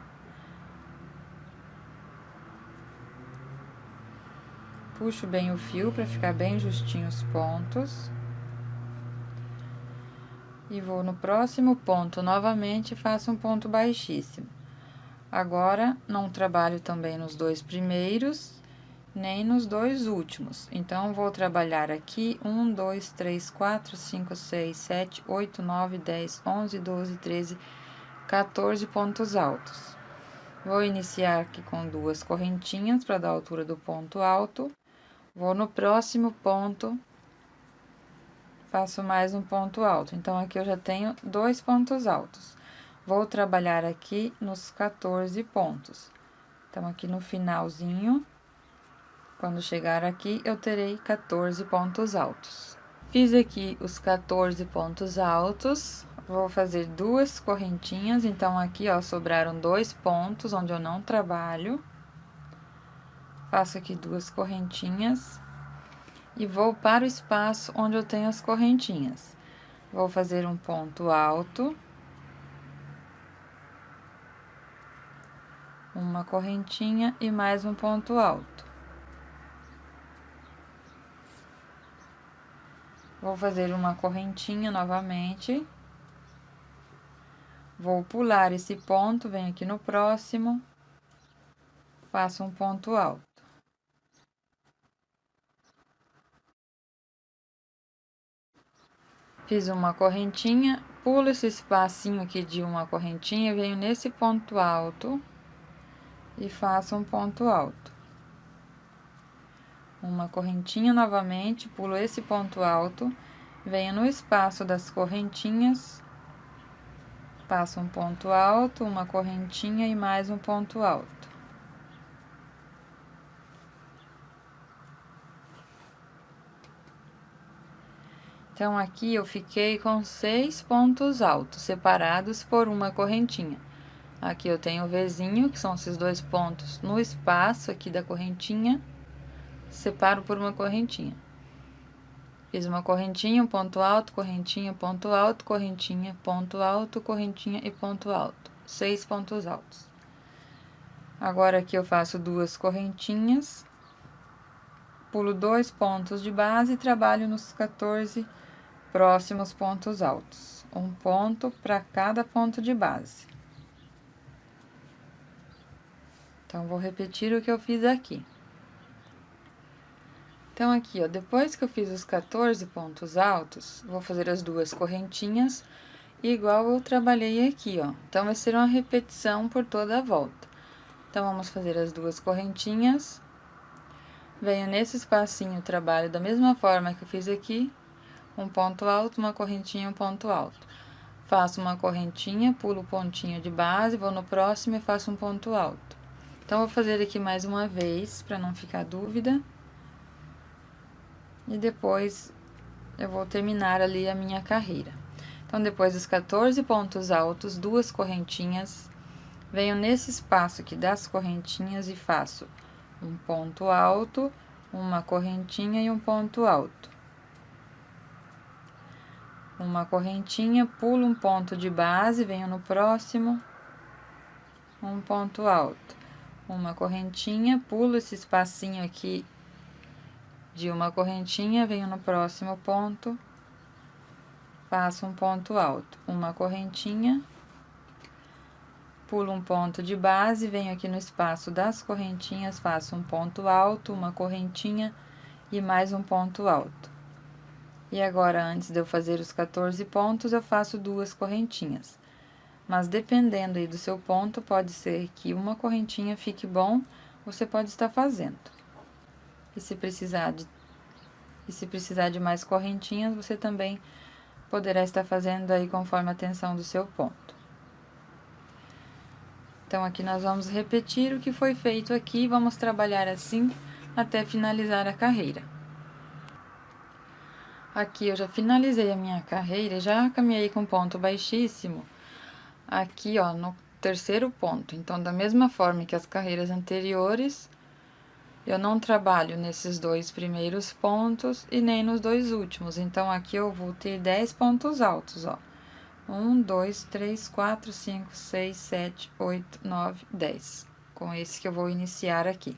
Puxo bem o fio para ficar bem justinho os pontos. E vou no próximo ponto novamente e faço um ponto baixíssimo. Agora, não trabalho também nos 2 primeiros, nem nos 2 últimos. Então, vou trabalhar aqui 1, 2, 3, 4, 5, 6, 7, 8, 9, 10, 11, 12, 13, 14 pontos altos. Vou iniciar aqui com 2 correntinhas para dar a altura do ponto alto. Vou no próximo ponto, faço mais um ponto alto. Então, aqui eu já tenho 2 pontos altos. Vou trabalhar aqui nos 14 pontos. Então, aqui no finalzinho, quando chegar aqui, eu terei 14 pontos altos. Fiz aqui os 14 pontos altos, vou fazer 2 correntinhas. Então, aqui, ó, sobraram 2 pontos onde eu não trabalho. Faço aqui 2 correntinhas e vou para o espaço onde eu tenho as correntinhas. Vou fazer um ponto alto, uma correntinha e mais um ponto alto. Vou fazer uma correntinha novamente. Vou pular esse ponto, venho aqui no próximo, faço um ponto alto. Fiz uma correntinha, pulo esse espacinho aqui de uma correntinha, venho nesse ponto alto e faço um ponto alto. Uma correntinha novamente, pulo esse ponto alto, venho no espaço das correntinhas, passo um ponto alto, uma correntinha e mais um ponto alto. Então, aqui eu fiquei com 6 pontos altos, separados por uma correntinha. Aqui eu tenho o Vzinho, que são esses 2 pontos no espaço aqui da correntinha, separo por uma correntinha. Fiz uma correntinha, um ponto alto, correntinha, ponto alto, correntinha, ponto alto, correntinha e ponto alto. 6 pontos altos. Agora, aqui eu faço 2 correntinhas, pulo 2 pontos de base e trabalho nos 14 próximos pontos altos. Um ponto para cada ponto de base. Então, vou repetir o que eu fiz aqui. Então, aqui, ó, depois que eu fiz os 14 pontos altos, vou fazer as 2 correntinhas, igual eu trabalhei aqui, ó. Então, vai ser uma repetição por toda a volta. Então, vamos fazer as 2 correntinhas. Venho nesse espacinho, trabalho da mesma forma que eu fiz aqui, um ponto alto, uma correntinha, um ponto alto. Faço uma correntinha, pulo o pontinho de base, vou no próximo e faço um ponto alto. Então, vou fazer aqui mais uma vez, para não ficar dúvida. E depois, eu vou terminar ali a minha carreira. Então, depois dos 14 pontos altos, 2 correntinhas, venho nesse espaço aqui das correntinhas e faço um ponto alto, uma correntinha e um ponto alto. Uma correntinha, pulo um ponto de base, venho no próximo, um ponto alto. Uma correntinha, pulo esse espacinho aqui de uma correntinha, venho no próximo ponto, faço um ponto alto. Uma correntinha, pulo um ponto de base, venho aqui no espaço das correntinhas, faço um ponto alto, uma correntinha e mais um ponto alto. E agora, antes de eu fazer os 14 pontos, eu faço 2 correntinhas. Mas dependendo aí do seu ponto, pode ser que uma correntinha fique bom, você pode estar fazendo. E se precisar de mais correntinhas, você também poderá estar fazendo aí conforme a tensão do seu ponto. Então, aqui nós vamos repetir o que foi feito aqui e vamos trabalhar assim até finalizar a carreira. Aqui eu já finalizei a minha carreira, já caminhei com ponto baixíssimo, aqui ó, no terceiro ponto. Então, da mesma forma que as carreiras anteriores, eu não trabalho nesses 2 primeiros pontos e nem nos 2 últimos. Então, aqui eu vou ter 10 pontos altos, ó. 1, 2, 3, 4, 5, 6, 7, 8, 9, 10. Com esse que eu vou iniciar aqui.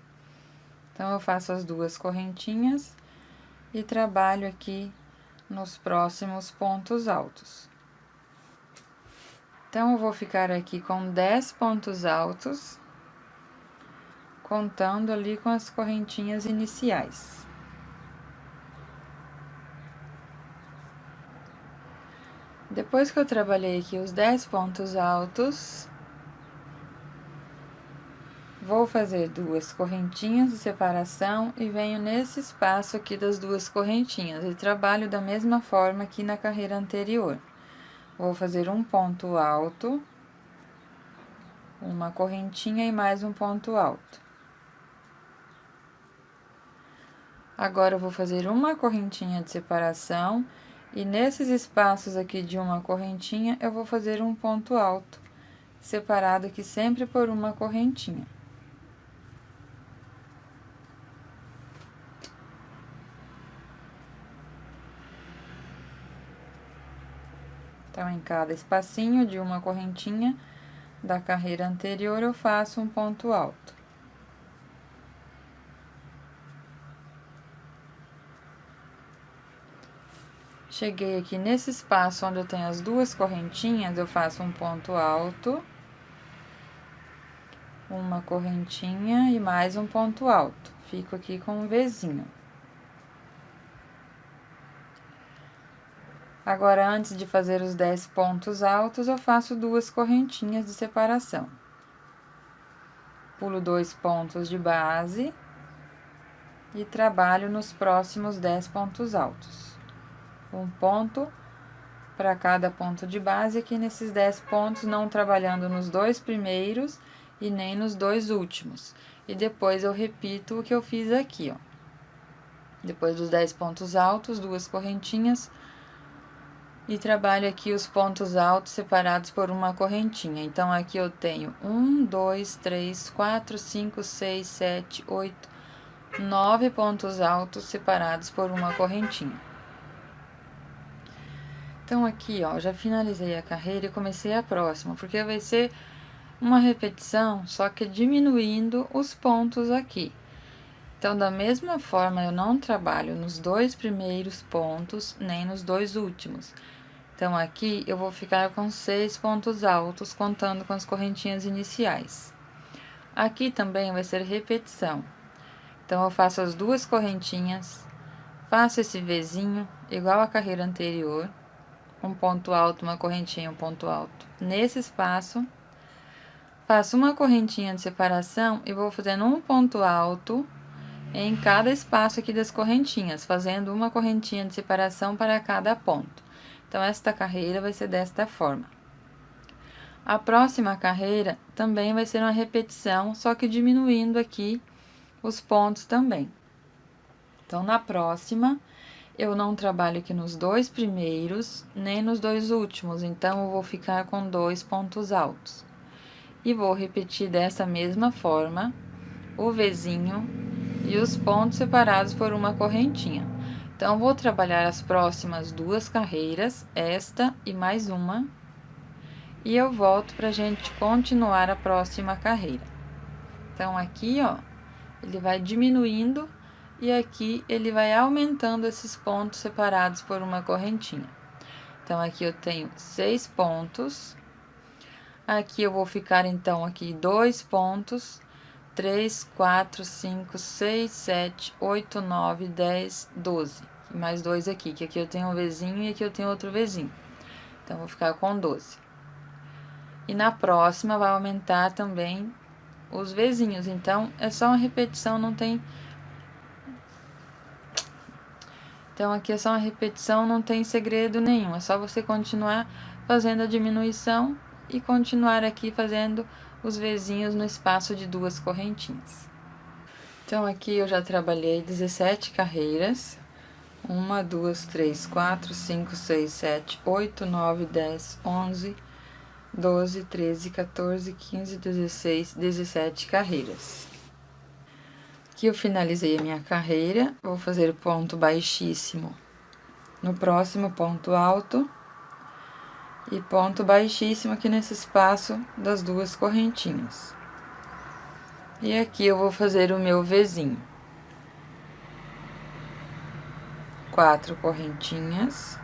Então, eu faço as 2 correntinhas e trabalho aqui nos próximos pontos altos. Então, eu vou ficar aqui com 10 pontos altos, contando ali com as correntinhas iniciais. Depois que eu trabalhei aqui os 10 pontos altos, vou fazer 2 correntinhas de separação e venho nesse espaço aqui das 2 correntinhas e trabalho da mesma forma que na carreira anterior. Vou fazer um ponto alto, uma correntinha e mais um ponto alto. Agora, eu vou fazer uma correntinha de separação e nesses espaços aqui de uma correntinha, eu vou fazer um ponto alto, separado aqui sempre por uma correntinha. Então, em cada espacinho de uma correntinha da carreira anterior, eu faço um ponto alto. Cheguei aqui nesse espaço onde eu tenho as duas correntinhas, eu faço um ponto alto, uma correntinha e mais um ponto alto. Fico aqui com um Vzinho. Agora, antes de fazer os 10 pontos altos, eu faço duas correntinhas de separação. Pulo 2 pontos de base e trabalho nos próximos 10 pontos altos. Um ponto para cada ponto de base aqui nesses 10 pontos, não trabalhando nos dois primeiros e nem nos dois últimos. E depois eu repito o que eu fiz aqui, ó. Depois dos 10 pontos altos, duas correntinhas e trabalho aqui os pontos altos separados por uma correntinha. Então, aqui eu tenho 1, 2, 3, 4, 5, 6, 7, 8, 9 pontos altos separados por uma correntinha. Então, aqui, ó, já finalizei a carreira e comecei a próxima, porque vai ser uma repetição, só que diminuindo os pontos aqui. Então, da mesma forma, eu não trabalho nos dois primeiros pontos, nem nos dois últimos. Então, aqui eu vou ficar com 6 pontos altos, contando com as correntinhas iniciais. Aqui também vai ser repetição. Então, eu faço as duas correntinhas, faço esse Vzinho, igual a carreira anterior, um ponto alto, uma correntinha, um ponto alto. Nesse espaço, faço uma correntinha de separação e vou fazendo um ponto alto em cada espaço aqui das correntinhas, fazendo uma correntinha de separação para cada ponto. Então, esta carreira vai ser desta forma. A próxima carreira também vai ser uma repetição, só que diminuindo aqui os pontos também. Então, na próxima, eu não trabalho aqui nos dois primeiros, nem nos dois últimos, então eu vou ficar com 2 pontos altos. E vou repetir dessa mesma forma o Vzinho e os pontos separados por uma correntinha. Então, vou trabalhar as próximas duas carreiras, esta e mais uma, e eu volto pra gente continuar a próxima carreira. Então, aqui, ó, ele vai diminuindo e aqui ele vai aumentando esses pontos separados por uma correntinha. Então, aqui eu tenho 6 pontos. Aqui eu vou ficar, então, aqui 2 pontos, 3, 4, 5, 6, 7, 8, 9, 10, 12. E mais 2 aqui, que aqui eu tenho um Vzinho e aqui eu tenho outro Vzinho. Então, vou ficar com 12. E na próxima vai aumentar também os Vzinhos. Então, é só uma repetição, não tem... Então, aqui é só uma repetição, não tem segredo nenhum. É só você continuar fazendo a diminuição e continuar aqui fazendo os Vzinhos no espaço de duas correntinhas. Então, aqui eu já trabalhei 17 carreiras. 1, 2, 3, 4, 5, 6, 7, 8, 9, 10, 11, 12, 13, 14, 15, 16, 17 carreiras. Aqui eu finalizei a minha carreira, vou fazer o ponto baixíssimo no próximo ponto alto e ponto baixíssimo aqui nesse espaço das duas correntinhas. E aqui eu vou fazer o meu Vzinho. 4 correntinhas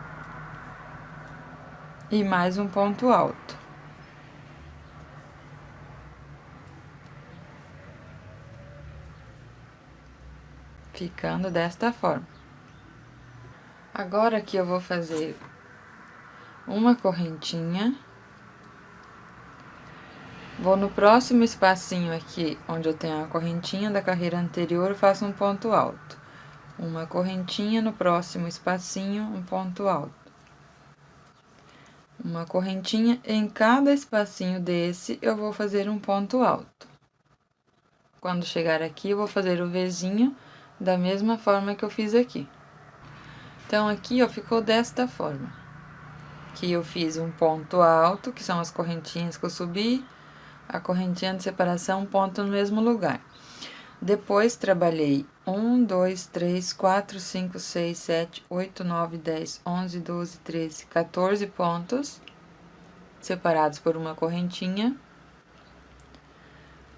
e mais um ponto alto. Ficando desta forma. Agora aqui eu vou fazer uma correntinha. Vou no próximo espacinho aqui, onde eu tenho a correntinha da carreira anterior, faço um ponto alto. Uma correntinha no próximo espacinho, um ponto alto. Uma correntinha em cada espacinho desse, eu vou fazer um ponto alto. Quando chegar aqui, eu vou fazer o Vzinho da mesma forma que eu fiz aqui. Então, aqui, ó, ficou desta forma. Aqui eu fiz um ponto alto, que são as correntinhas que eu subi, a correntinha de separação, um ponto no mesmo lugar. Depois, trabalhei 1, 2, 3, 4, 5, 6, 7, 8, 9, 10, 11, 12, 13, 14 pontos separados por uma correntinha.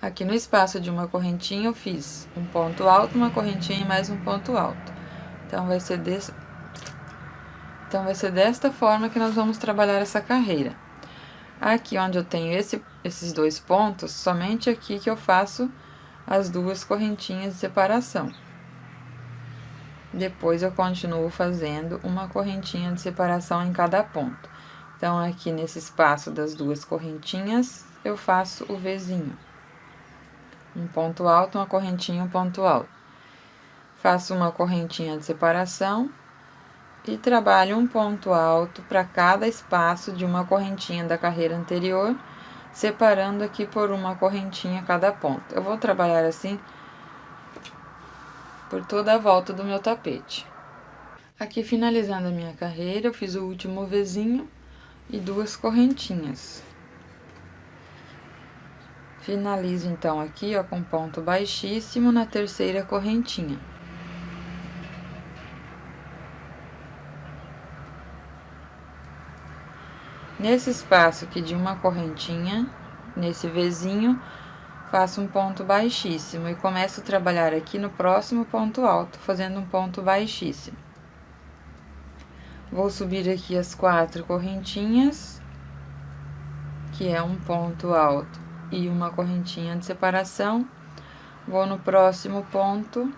Aqui no espaço de uma correntinha, eu fiz um ponto alto, uma correntinha e mais um ponto alto. Então, vai ser Então, vai ser desta forma que nós vamos trabalhar essa carreira. Aqui onde eu tenho esses dois pontos, somente aqui que eu faço as duas correntinhas de separação. Depois eu continuo fazendo uma correntinha de separação em cada ponto. Então, aqui nesse espaço das duas correntinhas, eu faço o Vzinho. Um ponto alto, uma correntinha, um ponto alto. Faço uma correntinha de separação e trabalho um ponto alto para cada espaço de uma correntinha da carreira anterior, separando aqui por uma correntinha cada ponto. Eu vou trabalhar assim por toda a volta do meu tapete. Aqui, finalizando a minha carreira, eu fiz o último Vzinho e duas correntinhas. Finalizo, então, aqui, ó, com ponto baixíssimo na terceira correntinha. Nesse espaço aqui de uma correntinha, nesse Vzinho, faço um ponto baixíssimo e começo a trabalhar aqui no próximo ponto alto, fazendo um ponto baixíssimo. Vou subir aqui as 4 correntinhas, que é um ponto alto e uma correntinha de separação. Vou no próximo ponto,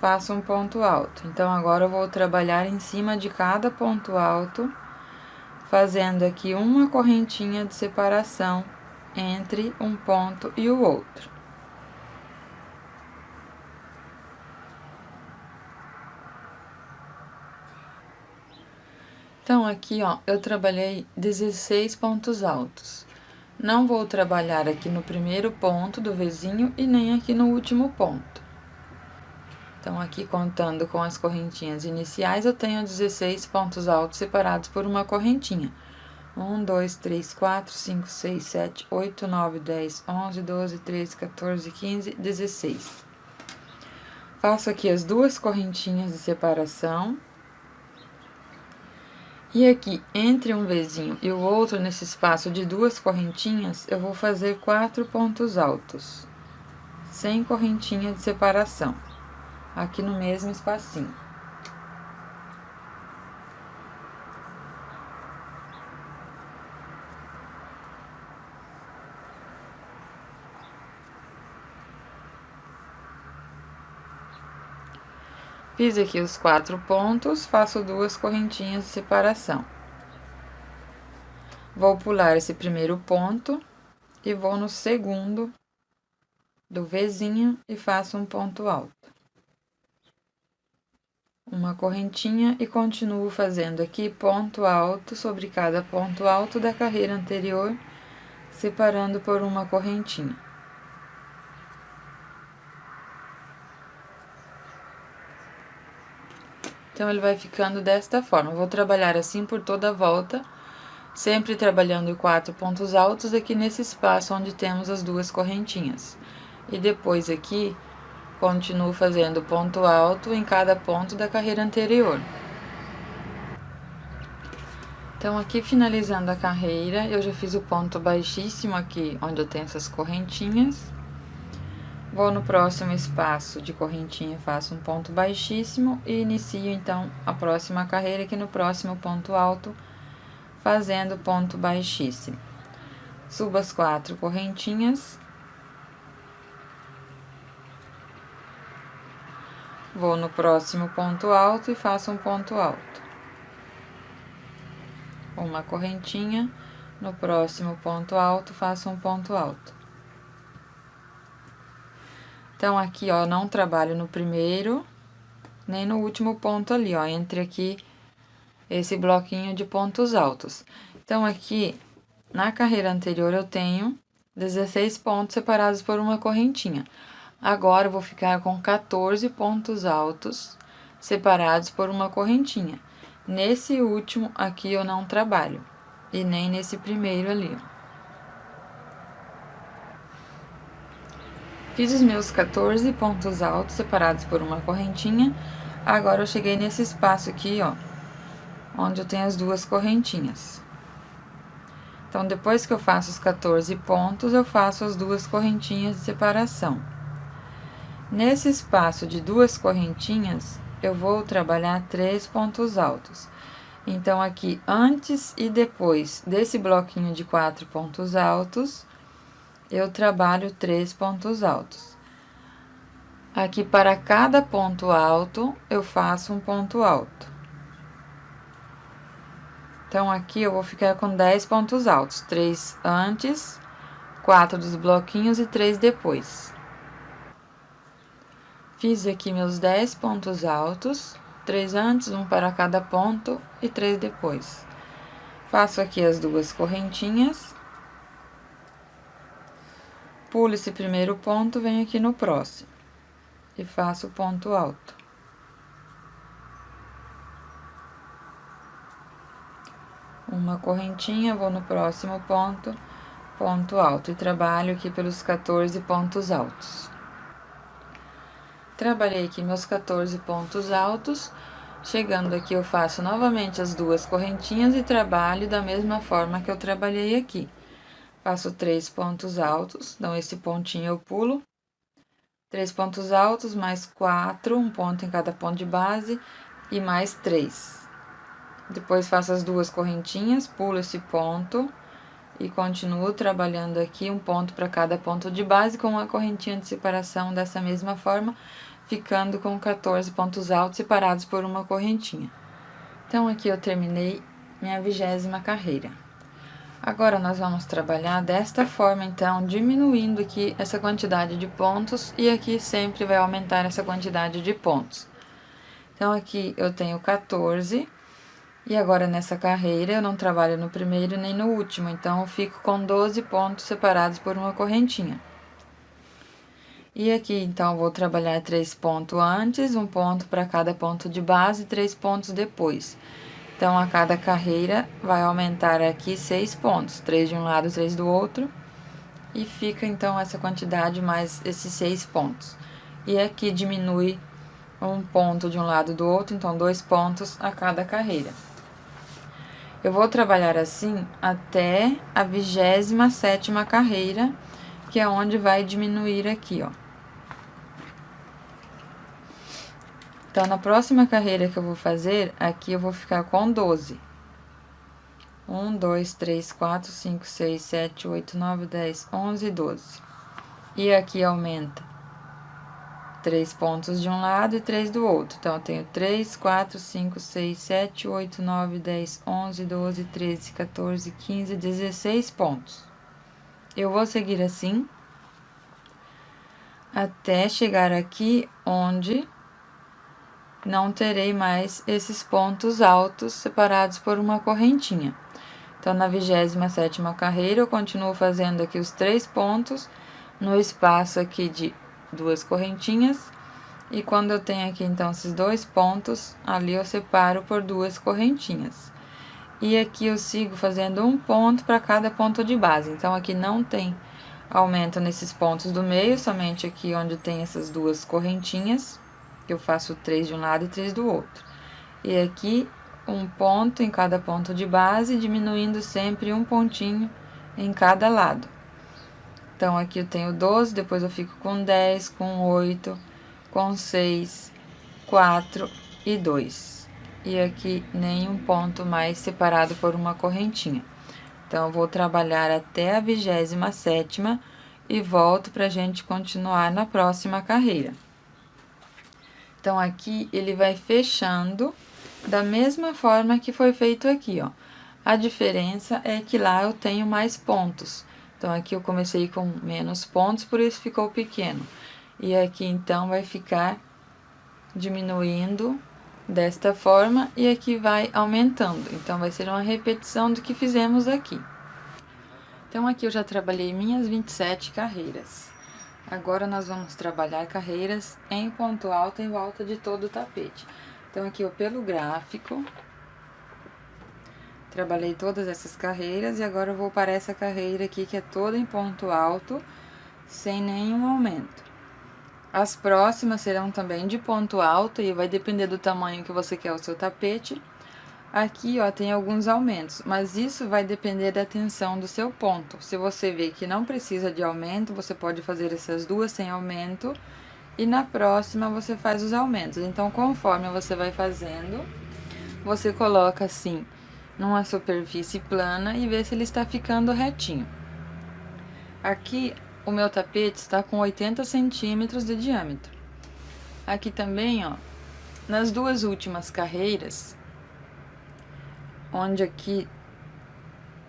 faço um ponto alto. Então, agora eu vou trabalhar em cima de cada ponto alto, fazendo aqui uma correntinha de separação entre um ponto e o outro. Então, aqui, ó, eu trabalhei 16 pontos altos. Não vou trabalhar aqui no primeiro ponto do Vzinho e nem aqui no último ponto. Então, aqui, contando com as correntinhas iniciais, eu tenho 16 pontos altos separados por uma correntinha. 1, 2, 3, 4, 5, 6, 7, 8, 9, 10, 11, 12, 13, 14, 15, 16. Faço aqui as duas correntinhas de separação. E aqui, entre um Vzinho e o outro, nesse espaço de duas correntinhas, eu vou fazer 4 pontos altos, sem correntinha de separação, aqui no mesmo espacinho. Fiz aqui os 4 pontos, faço duas correntinhas de separação. Vou pular esse primeiro ponto e vou no segundo do Vzinho e faço um ponto alto. Uma correntinha e continuo fazendo aqui ponto alto sobre cada ponto alto da carreira anterior, separando por uma correntinha. Então, ele vai ficando desta forma. Eu vou trabalhar assim por toda a volta, sempre trabalhando 4 pontos altos aqui nesse espaço onde temos as duas correntinhas. E depois aqui, continuo fazendo ponto alto em cada ponto da carreira anterior. Então, aqui finalizando a carreira, eu já fiz o ponto baixíssimo aqui, onde eu tenho essas correntinhas. Vou no próximo espaço de correntinha, faço um ponto baixíssimo e inicio, então, a próxima carreira aqui no próximo ponto alto, fazendo ponto baixíssimo. Subo as 4 correntinhas. Vou no próximo ponto alto e faço um ponto alto. Uma correntinha, no próximo ponto alto, faço um ponto alto. Então, aqui, ó, não trabalho no primeiro, nem no último ponto ali, ó, entre aqui esse bloquinho de pontos altos. Então, aqui, na carreira anterior, eu tenho 16 pontos separados por uma correntinha. Agora, eu vou ficar com 14 pontos altos separados por uma correntinha. Nesse último aqui, eu não trabalho, e nem nesse primeiro ali, ó. Fiz os meus 14 pontos altos separados por uma correntinha. Agora, eu cheguei nesse espaço aqui, ó, onde eu tenho as duas correntinhas. Então, depois que eu faço os 14 pontos, eu faço as duas correntinhas de separação. Nesse espaço de duas correntinhas, eu vou trabalhar 3 pontos altos. Então, aqui, antes e depois desse bloquinho de 4 pontos altos, eu trabalho 3 pontos altos. Aqui, para cada ponto alto, eu faço um ponto alto. Então, aqui eu vou ficar com 10 pontos altos, 3 antes, 4 dos bloquinhos e 3 depois. Fiz aqui meus 10 pontos altos, 3 antes, 1 para cada ponto e 3 depois. Faço aqui as 2 correntinhas. Pulo esse primeiro ponto, venho aqui no próximo e faço ponto alto. Uma correntinha, vou no próximo ponto, ponto alto, e trabalho aqui pelos 14 pontos altos. Trabalhei aqui meus 14 pontos altos, chegando aqui eu faço novamente as 2 correntinhas e trabalho da mesma forma que eu trabalhei aqui. Faço 3 pontos altos, então esse pontinho eu pulo, 3 pontos altos, mais 4, um ponto em cada ponto de base, e mais 3. Depois faço as 2 correntinhas, pulo esse ponto e continuo trabalhando aqui um ponto para cada ponto de base com uma correntinha de separação dessa mesma forma, ficando com 14 pontos altos separados por uma correntinha. Então, aqui eu terminei minha 20ª carreira. Agora, nós vamos trabalhar desta forma, então, diminuindo aqui essa quantidade de pontos, e aqui sempre vai aumentar essa quantidade de pontos. Então, aqui eu tenho 14, e agora nessa carreira eu não trabalho no primeiro nem no último, então eu fico com 12 pontos separados por uma correntinha. E aqui, então, vou trabalhar 3 pontos antes, um ponto para cada ponto de base e 3 pontos depois. Então, a cada carreira vai aumentar aqui 6 pontos, 3 de um lado, 3 do outro, e fica, então, essa quantidade mais esses 6 pontos. E aqui diminui um ponto de um lado do outro, então 2 pontos a cada carreira. Eu vou trabalhar assim até a 27ª carreira, que é onde vai diminuir aqui, ó. Então, na próxima carreira que eu vou fazer, aqui eu vou ficar com 12. 1, 2, 3, 4, 5, 6, 7, 8, 9, 10, 11 e 12. E aqui aumenta 3 pontos de um lado e 3 do outro. Então, eu tenho 3, 4, 5, 6, 7, 8, 9, 10, 11, 12, 13, 14, 15, 16 pontos. Eu vou seguir assim até chegar aqui onde não terei mais esses pontos altos separados por uma correntinha. Então, na 27ª carreira, eu continuo fazendo aqui os 3 pontos no espaço aqui de 2 correntinhas. E quando eu tenho aqui, então, esses 2 pontos, ali eu separo por 2 correntinhas. E aqui eu sigo fazendo um ponto para cada ponto de base. Então, aqui não tem aumento nesses pontos do meio, somente aqui onde tem essas 2 correntinhas. Eu faço 3 de um lado e 3 do outro. E aqui, um ponto em cada ponto de base, diminuindo sempre um pontinho em cada lado. Então, aqui eu tenho 12, depois eu fico com 10, com 8, com 6, 4 e 2. E aqui, nenhum ponto mais separado por uma correntinha. Então, eu vou trabalhar até a 27ª e volto pra gente continuar na próxima carreira. Então, aqui ele vai fechando da mesma forma que foi feito aqui, ó. A diferença é que lá eu tenho mais pontos. Então, aqui eu comecei com menos pontos, por isso ficou pequeno. E aqui, então, vai ficar diminuindo desta forma e aqui vai aumentando. Então, vai ser uma repetição do que fizemos aqui. Então, aqui eu já trabalhei minhas 27 carreiras. Agora, nós vamos trabalhar carreiras em ponto alto em volta de todo o tapete. Então, aqui eu, pelo gráfico, trabalhei todas essas carreiras e agora eu vou para essa carreira aqui, que é toda em ponto alto, sem nenhum aumento. As próximas serão também de ponto alto e vai depender do tamanho que você quer o seu tapete. Aqui, ó, tem alguns aumentos, mas isso vai depender da tensão do seu ponto. Se você vê que não precisa de aumento, você pode fazer essas 2 sem aumento e na próxima você faz os aumentos. Então, conforme você vai fazendo, você coloca assim numa superfície plana e vê se ele está ficando retinho. Aqui o meu tapete está com 80 centímetros de diâmetro. Aqui também, ó, nas duas últimas carreiras, onde aqui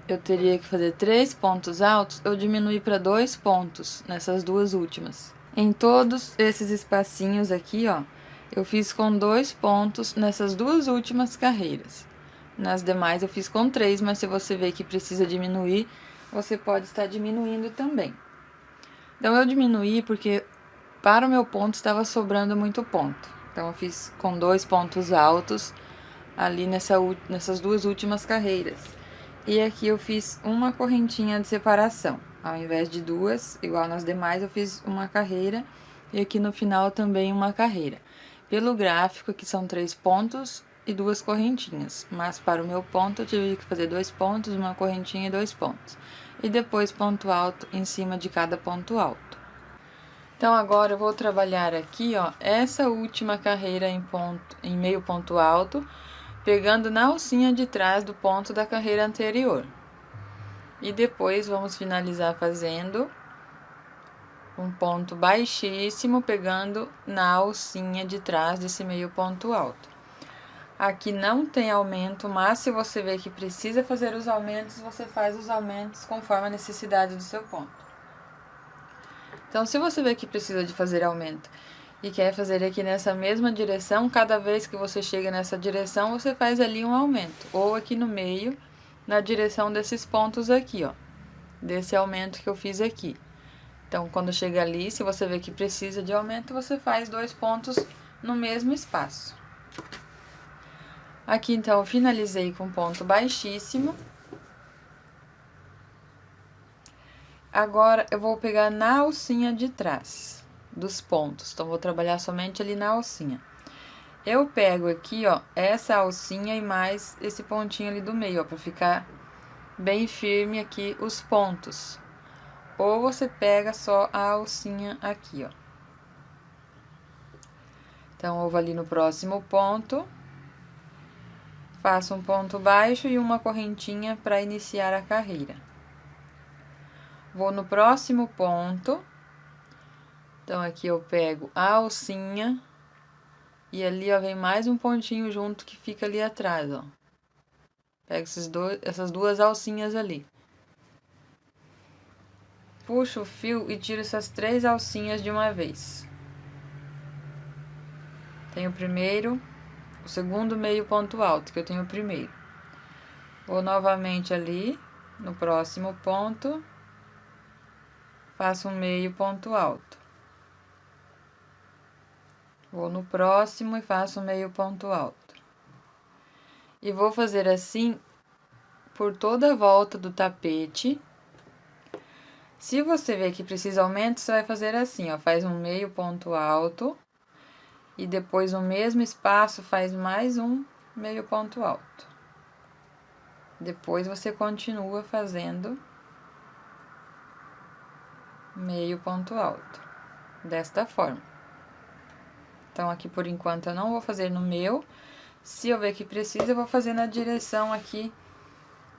eu teria que fazer 3 pontos altos, eu diminui para 2 pontos nessas duas últimas. Em todos esses espacinhos aqui, ó, eu fiz com 2 pontos nessas duas últimas carreiras. Nas demais eu fiz com 3, mas se você vê que precisa diminuir, você pode estar diminuindo também. Então, eu diminuí porque para o meu ponto estava sobrando muito ponto. Então, eu fiz com 2 pontos altos ali nessas duas últimas carreiras. E aqui eu fiz uma correntinha de separação. Ao invés de duas, igual nas demais, eu fiz uma carreira. E aqui no final também uma carreira. Pelo gráfico, aqui são 3 pontos e 2 correntinhas. Mas para o meu ponto, eu tive que fazer 2 pontos, uma correntinha e 2 pontos. E depois ponto alto em cima de cada ponto alto. Então, agora eu vou trabalhar aqui, ó, essa última carreira em meio ponto alto, pegando na alcinha de trás do ponto da carreira anterior. E depois vamos finalizar fazendo um ponto baixíssimo, pegando na alcinha de trás desse meio ponto alto. Aqui não tem aumento, mas se você vê que precisa fazer os aumentos, você faz os aumentos conforme a necessidade do seu ponto. Então, se você vê que precisa de fazer aumento e quer fazer aqui nessa mesma direção, cada vez que você chega nessa direção, você faz ali um aumento. Ou aqui no meio, na direção desses pontos aqui, ó. Desse aumento que eu fiz aqui. Então, quando chega ali, se você vê que precisa de aumento, você faz 2 pontos no mesmo espaço. Aqui, então, eu finalizei com ponto baixíssimo. Agora, eu vou pegar na alcinha de trás dos pontos. Então, vou trabalhar somente ali na alcinha. Eu pego aqui, ó, essa alcinha e mais esse pontinho ali do meio, ó, pra ficar bem firme aqui os pontos. Ou você pega só a alcinha aqui, ó. Então, eu vou ali no próximo ponto. Faço um ponto baixo e uma correntinha para iniciar a carreira. Vou no próximo ponto. Então, aqui eu pego a alcinha. E ali, ó, vem mais um pontinho junto que fica ali atrás, ó. Pego essas duas alcinhas ali. Puxo o fio e tiro essas 3 alcinhas de uma vez. Tenho o primeiro, o segundo meio ponto alto, que eu tenho o primeiro. Vou novamente ali, no próximo ponto. Faço um meio ponto alto. Vou no próximo e faço um meio ponto alto. E vou fazer assim por toda a volta do tapete. Se você ver que precisa aumento, você vai fazer assim, ó, faz um meio ponto alto e depois no mesmo espaço faz mais um meio ponto alto. Depois você continua fazendo meio ponto alto, desta forma. Então, aqui por enquanto eu não vou fazer no meu. Se eu ver que precisa, eu vou fazer na direção aqui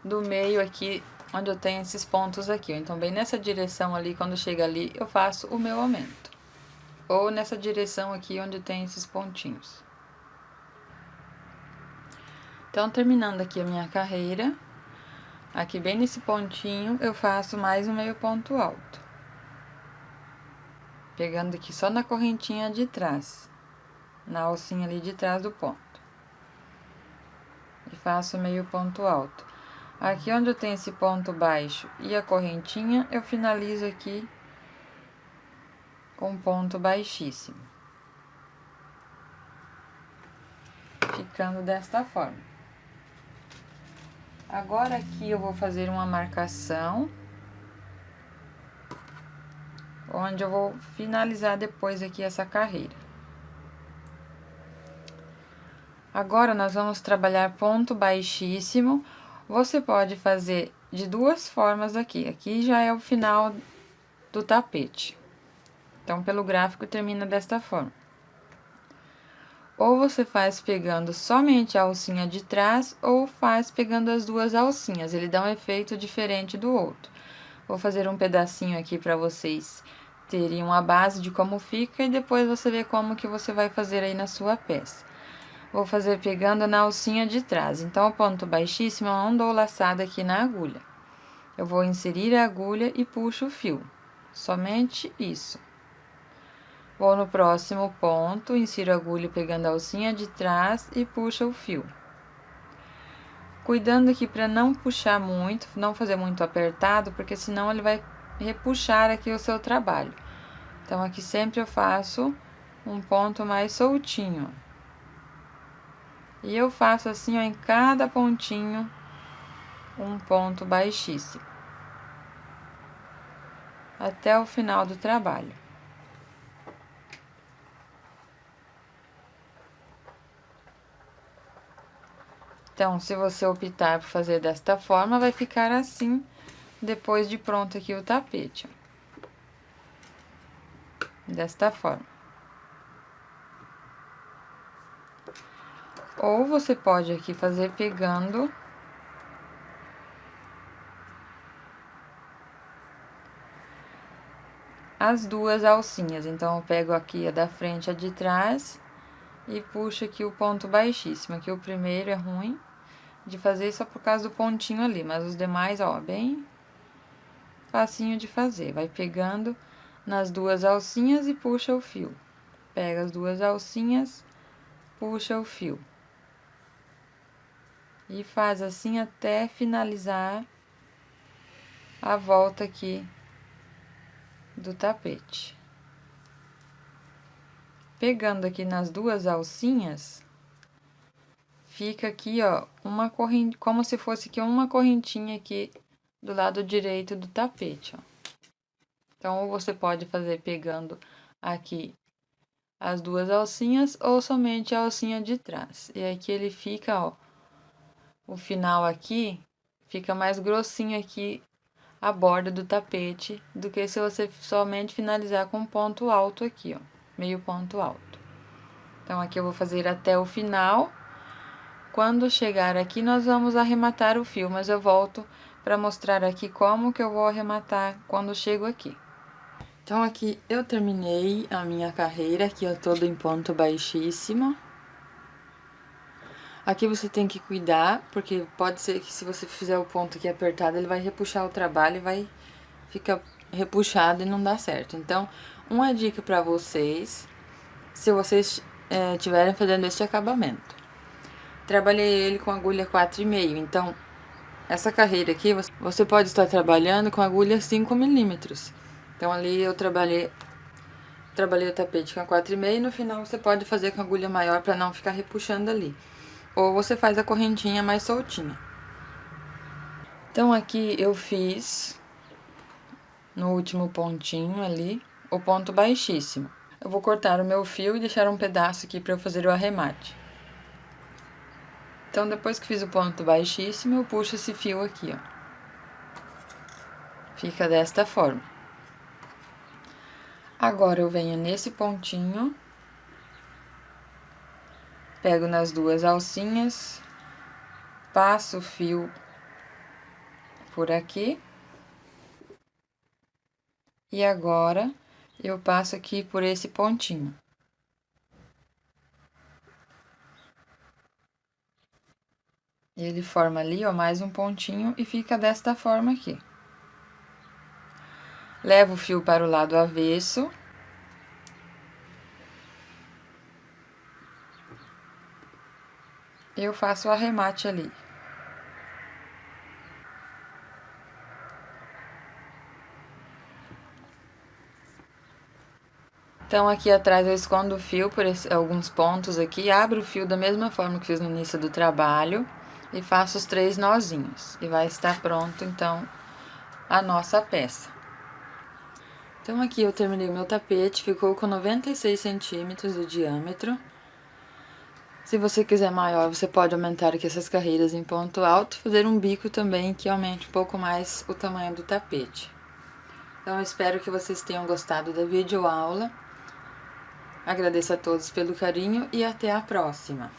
do meio aqui, onde eu tenho esses pontos aqui. Então, bem nessa direção ali, quando chega ali, eu faço o meu aumento. Ou nessa direção aqui, onde tem esses pontinhos. Então, terminando aqui a minha carreira, aqui bem nesse pontinho, eu faço mais um meio ponto alto. Pegando aqui só na correntinha de trás, na alcinha ali de trás do ponto. E faço meio ponto alto. Aqui onde eu tenho esse ponto baixo e a correntinha, eu finalizo aqui com um ponto baixíssimo. Ficando desta forma. Agora aqui eu vou fazer uma marcação, onde eu vou finalizar depois aqui essa carreira. Agora, nós vamos trabalhar ponto baixíssimo. Você pode fazer de duas formas aqui. Aqui já é o final do tapete. Então, pelo gráfico, termina desta forma. Ou você faz pegando somente a alcinha de trás, ou faz pegando as duas alcinhas. Ele dá um efeito diferente do outro. Vou fazer um pedacinho aqui para vocês terem uma base de como fica e depois você vê como que você vai fazer aí na sua peça. Vou fazer pegando na alcinha de trás. Então, o ponto baixíssimo eu não dou laçada aqui na agulha. Eu vou inserir a agulha e puxo o fio. Somente isso. Vou no próximo ponto, insiro a agulha pegando a alcinha de trás e puxo o fio. Cuidando aqui para não puxar muito, não fazer muito apertado, porque senão ele vai repuxar aqui o seu trabalho. Então, aqui sempre eu faço um ponto mais soltinho. E eu faço assim, ó, em cada pontinho, um ponto baixíssimo. Até o final do trabalho. Então, se você optar por fazer desta forma, vai ficar assim, depois de pronto aqui o tapete, ó. Desta forma. Ou você pode aqui fazer pegando as duas alcinhas. Então, eu pego aqui a da frente e a de trás e puxo aqui o ponto baixíssimo. Aqui o primeiro é ruim de fazer só por causa do pontinho ali, mas os demais, ó, bem facinho de fazer. Vai pegando nas duas alcinhas e puxa o fio. Pega as duas alcinhas, puxa o fio. E faz assim até finalizar a volta aqui do tapete. Pegando aqui nas duas alcinhas, fica aqui, ó, uma corrente, como se fosse aqui uma correntinha aqui do lado direito do tapete, ó. Então, você pode fazer pegando aqui as duas alcinhas ou somente a alcinha de trás. E aqui ele fica, ó, o final aqui fica mais grossinho aqui a borda do tapete do que se você somente finalizar com um ponto alto aqui, ó, meio ponto alto. Então, aqui eu vou fazer até o final. Quando chegar aqui, nós vamos arrematar o fio, mas eu volto para mostrar aqui como que eu vou arrematar quando chego aqui. Então, aqui eu terminei a minha carreira, aqui eu tô em ponto baixíssimo. Aqui você tem que cuidar, porque pode ser que se você fizer o ponto aqui apertado, ele vai repuxar o trabalho e vai ficar repuxado e não dá certo. Então, uma dica para vocês, se vocês estiverem fazendo este acabamento. Trabalhei ele com agulha 4,5, então, essa carreira aqui, você pode estar trabalhando com agulha 5 milímetros. Então, ali eu trabalhei o tapete com a 4,5 e no final você pode fazer com agulha maior para não ficar repuxando ali. Ou você faz a correntinha mais soltinha. Então, aqui eu fiz, no último pontinho ali, o ponto baixíssimo. Eu vou cortar o meu fio e deixar um pedaço aqui para eu fazer o arremate. Então, depois que fiz o ponto baixíssimo, eu puxo esse fio aqui, ó. Fica desta forma. Agora, eu venho nesse pontinho, pego nas duas alcinhas, passo o fio por aqui. E agora, eu passo aqui por esse pontinho. Ele forma ali, ó, mais um pontinho e fica desta forma aqui. Levo o fio para o lado avesso. Eu faço o arremate ali. Então, aqui atrás eu escondo o fio por alguns pontos aqui, abro o fio da mesma forma que fiz no início do trabalho e faço os 3 nozinhos. E vai estar pronto, então, a nossa peça. Então, aqui eu terminei o meu tapete, ficou com 96 centímetros de diâmetro. Se você quiser maior, você pode aumentar aqui essas carreiras em ponto alto, fazer um bico também que aumente um pouco mais o tamanho do tapete. Então, eu espero que vocês tenham gostado da videoaula. Agradeço a todos pelo carinho e até a próxima!